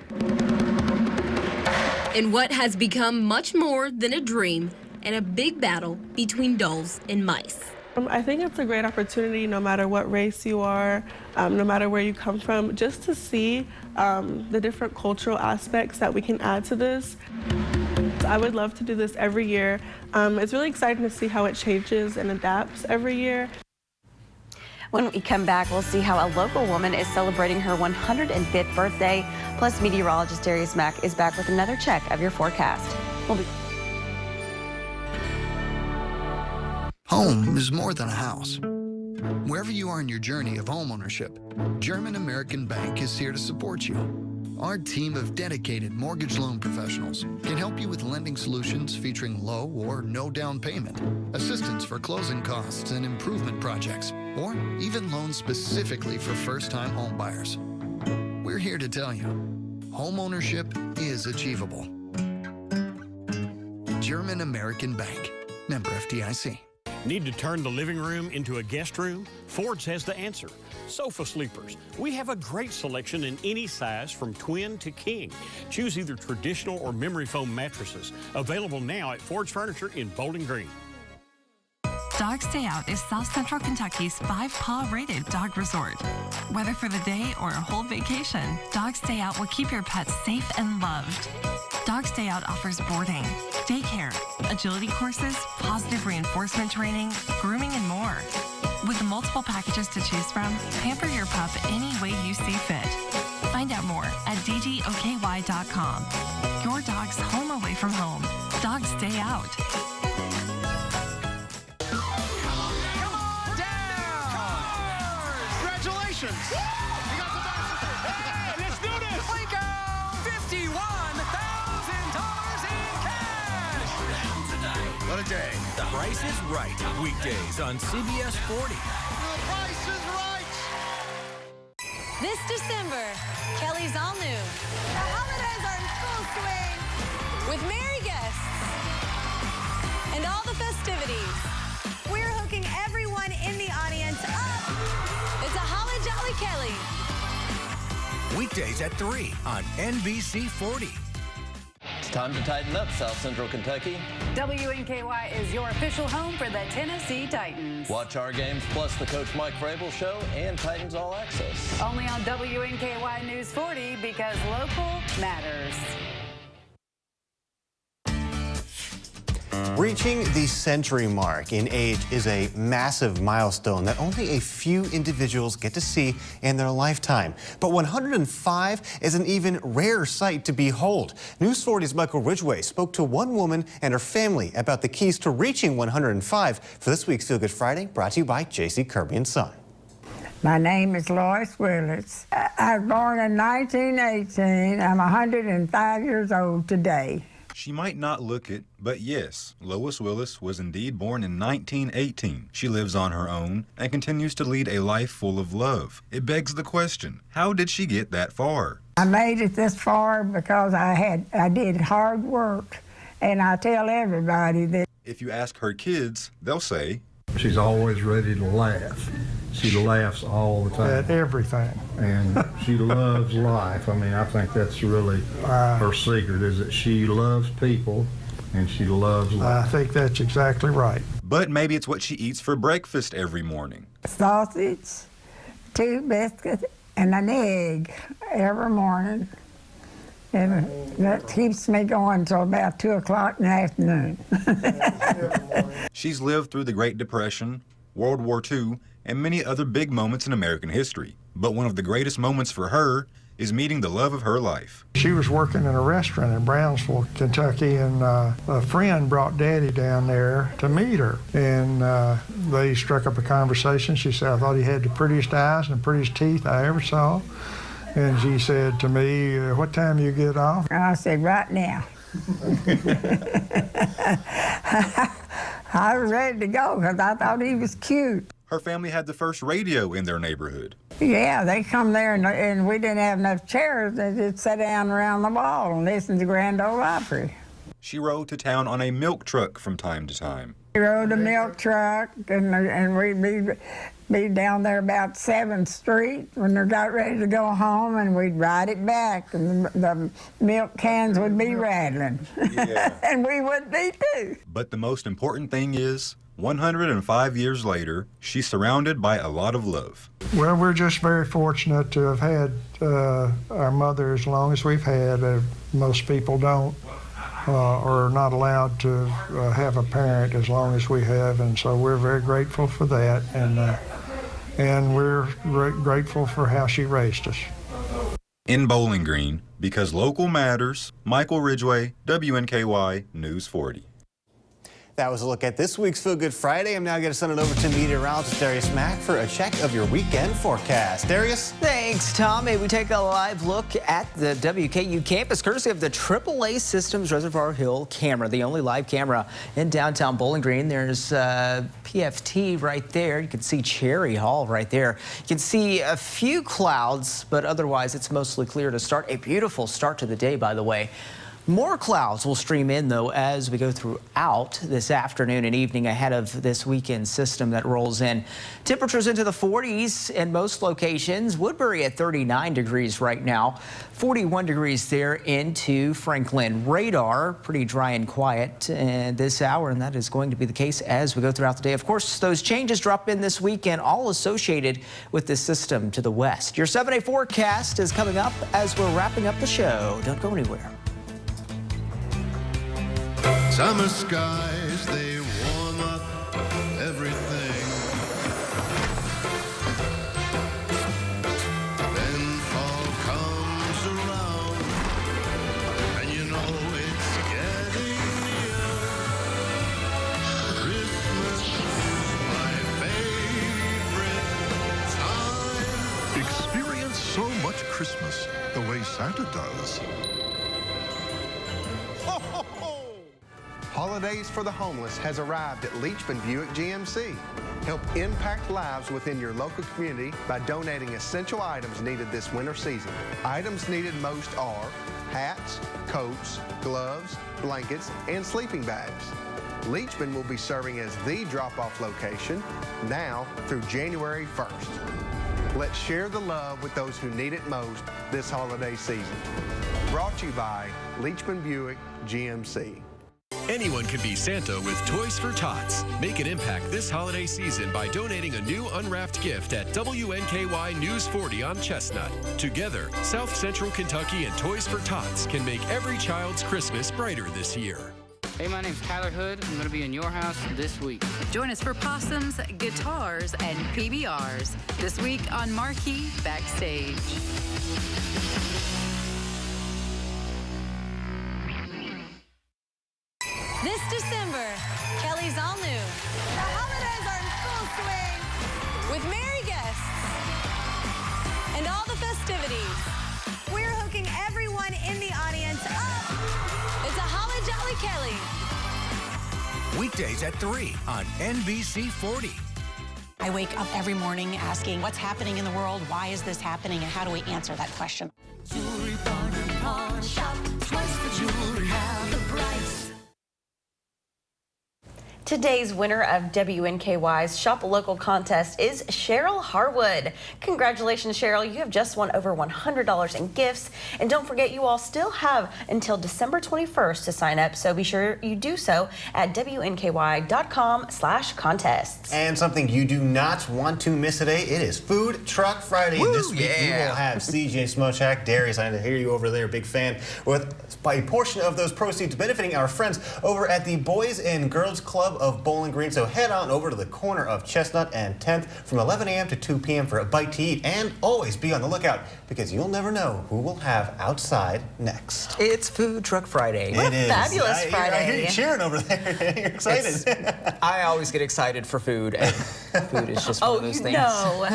And what has become much more than a dream and a big battle between dolls and mice. I think it's a great opportunity, no matter what race you are, no matter where you come from, just to see the different cultural aspects that we can add to this. I would love to do this every year. It's really exciting to see how it changes and adapts every year. When we come back, we'll see how a local woman is celebrating her 105th birthday. Plus, meteorologist Darius Mack is back with another check of your forecast. We'll be Home is more than a house. Wherever you are in your journey of homeownership, German American Bank is here to support you. Our team of dedicated mortgage loan professionals can help you with lending solutions featuring low or no down payment, assistance for closing costs and improvement projects, or even loans specifically for first-time home buyers. We're here to tell you, homeownership is achievable. German American Bank, member FDIC. Need to turn the living room into a guest room? Ford's has the answer. Sofa sleepers. We have a great selection in any size from twin to king. Choose either traditional or memory foam mattresses. Available now at Ford's Furniture in Bowling Green. Dog Stay Out is South Central Kentucky's 5-paw rated dog resort. Whether for the day or a whole vacation, Dog Stay Out will keep your pets safe and loved. Dog Stay Out offers boarding, daycare, agility courses, positive reinforcement training, grooming, and more. With multiple packages to choose from, pamper your pup any way you see fit. Find out more at dgokY.com. Your dog's home away from home. Dog Stay Out. Congratulations! You got the bicycle! Hey, let's do this! Waco! $51,000 in cash! What a day. The Price is Right. Weekdays on CBS 40. The Price is Right! This December, Kelly's all new. The holidays are in full swing with merry guests and all the festivities. We're hooking everyone in the audience up. It's a Holly Jolly Kelly. Weekdays at 3 on NBC 40. It's time to tighten up, South Central Kentucky. WNKY is your official home for the Tennessee Titans. Watch our games plus the Coach Mike Vrabel Show and Titans All Access. Only on WNKY News 40 because local matters. Reaching the century mark in age is a massive milestone that only a few individuals get to see in their lifetime. But 105 is an even rarer sight to behold. News 40's Michael Ridgway spoke to one woman and her family about the keys to reaching 105 for this week's Feel Good Friday, brought to you by J.C. Kirby & Son. My name is Lois Willis. I was born in 1918. I'm 105 years old today. She might not look it, but yes, Lois Willis was indeed born in 1918. She lives on her own and continues to lead a life full of love. It begs the question, how did she get that far? I made it this far because I did hard work, and I tell everybody that. If you ask her kids, they'll say, she's always ready to laugh. She laughs all the time. At everything. And she loves life. I mean, I think that's really her secret, is that she loves people and she loves life. I think that's exactly right. But maybe it's what she eats for breakfast every morning. Sausage, 2 biscuits, and an egg every morning. And that keeps me going until about 2 o'clock in the afternoon. She's lived through the Great Depression, World War II, and many other big moments in American history. But one of the greatest moments for her is meeting the love of her life. She was working in a restaurant in Brownsville, Kentucky, and a friend brought Daddy down there to meet her. And they struck up a conversation. She said, I thought he had the prettiest eyes and the prettiest teeth I ever saw. And she said to me, what time you get off? I said, right now. I was ready to go because I thought he was cute. Her family had the first radio in their neighborhood. Yeah, they come there and we didn't have enough chairs. They just sat down around the wall and listened to Grand Ole Opry. She rode to town on a milk truck from time to time. We rode a milk truck and we'd be down there about 7th Street when they got ready to go home, and we'd ride it back, and the milk cans would be rattling. Yeah. And we would be too. But the most important thing is, 105 years later, she's surrounded by a lot of love. Well, we're just very fortunate to have had our mother as long as we've had. Most people don't or are not allowed to have a parent as long as we have, and so we're very grateful for that, and we're grateful for how she raised us. In Bowling Green, because local matters, Michael Ridgway, WNKY News 40. That was a look at this week's Feel Good Friday. I'm now going to send it over to meteorologist Darius Mack for a check of your weekend forecast. Darius? Thanks, Tom. May we take a live look at the WKU campus, courtesy of the AAA Systems Reservoir Hill camera, the only live camera in downtown Bowling Green. There's PFT right there. You can see Cherry Hall right there. You can see a few clouds, but otherwise it's mostly clear to start. A beautiful start to the day, by the way. More clouds will stream in, though, as we go throughout this afternoon and evening ahead of this weekend system that rolls in. Temperatures into the 40s in most locations. Woodbury at 39 degrees right now, 41 degrees there into Franklin. Radar pretty dry and quiet this hour, and that is going to be the case as we go throughout the day. Of course, those changes drop in this weekend, all associated with this system to the west. Your 7-day forecast is coming up as we're wrapping up the show. Don't go anywhere. Summer skies, they warm up everything. Then fall comes around, and you know it's getting near. Christmas is my favorite time. Experience so much Christmas the way Santa does. Holidays for the Homeless has arrived at Leachman Buick GMC. Help impact lives within your local community by donating essential items needed this winter season. Items needed most are hats, coats, gloves, blankets, and sleeping bags. Leachman will be serving as the drop-off location now through January 1st. Let's share the love with those who need it most this holiday season. Brought to you by Leachman Buick GMC. Anyone can be Santa with Toys for Tots. Make an impact this holiday season by donating a new unwrapped gift at WNKY News 40 on Chestnut. Together, South Central Kentucky and Toys for Tots can make every child's Christmas brighter this year. Hey, my name's Tyler Hood. I'm going to be in your house this week. Join us for possums, guitars, and PBRs this week on Marquee Backstage. This December, Kelly's all new. The holidays are in full swing with merry guests Jolly Kelly. Weekdays at 3 on NBC 40. I wake up every morning asking, what's happening in the world? Why is this happening? And how do we answer that question? Jewelry pawn shop. Twice the jewelry, half the price. Today's winner of WNKY's Shop Local contest is Cheryl Harwood. Congratulations, Cheryl. You have just won over $100 in gifts. And don't forget, you all still have until December 21st to sign up. So be sure you do so at WNKY.com/contests. And something you do not want to miss today, it is Food Truck Friday. Woo, this week we will have CJ Smochak, Darius, I hear you over there, big fan, with a portion of those proceeds benefiting our friends over at the Boys and Girls Club of Bowling Green. So head on over to the corner of Chestnut and 10th from 11 a.m. to 2 p.m. for a bite to eat, and always be on the lookout because you'll never know who we'll have outside next. It's Food Truck Friday. What a fabulous Friday. I hear you cheering over there. You're excited. I always get excited for food, and food is just one of those things. No.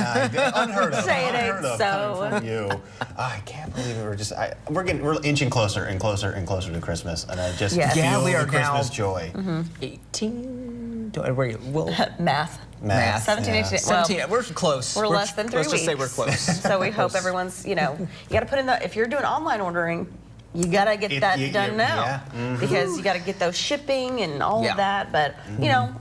Unheard of. Say it unheard ain't of so. coming from you. I can't believe it. We're inching closer and closer and closer to Christmas, and I just feel we are the Christmas now joy. 18. Math. 17, 18. 17. We're close. We're less than 3 weeks. Let's just say we're close. So we hope everyone's, you got to put in if you're doing online ordering, you got to get that done now. Yeah. Because you got to get those shipping and all of that. But,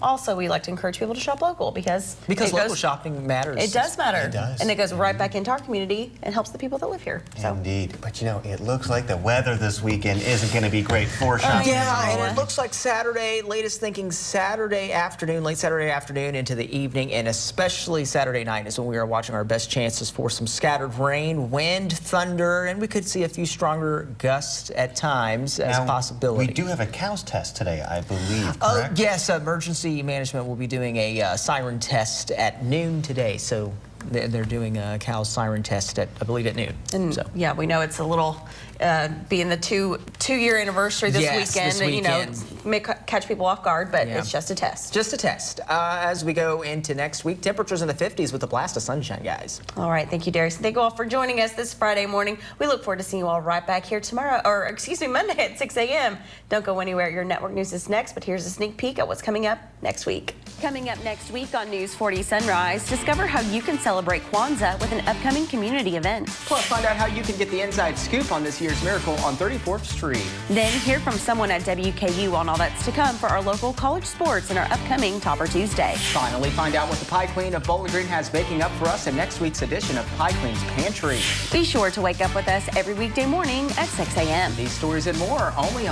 also we like to encourage people to shop local because local shopping matters. It does matter. It does. And it goes right back into our community and helps the people that live here. So. Indeed. But, it looks like the weather this weekend isn't going to be great for shopping. And it looks like Saturday, latest thinking late Saturday afternoon into the evening, and especially Saturday night is when we are watching our best chances for some scattered rain, wind, thunder, and we could see a few stronger gusts at times as a possibility. We do have a cows test today, I believe, Oh, correct? yes. Emergency management will be doing a siren test at noon today. So they're doing a cow siren test I believe at noon. And yeah, we know it's a little being the two-year anniversary this weekend. This weekend. May catch people off guard, but it's just a test. Just a test. As we go into next week, temperatures in the 50s with a blast of sunshine, guys. All right, thank you, Darius. Thank you all for joining us this Friday morning. We look forward to seeing you all right back here Monday at 6 a.m. Don't go anywhere. Your network news is next, but here's a sneak peek at what's coming up next week. Coming up next week on News 40 Sunrise, discover how you can celebrate Kwanzaa with an upcoming community event. Plus, find out how you can get the inside scoop on this year's miracle on 34th Street. Then hear from someone at WKU on all that's to come for our local college sports in our upcoming Topper Tuesday. Finally, find out what the Pie Queen of Bowling Green has baking up for us in next week's edition of Pie Queen's Pantry. Be sure to wake up with us every weekday morning at 6 a.m. These stories and more only on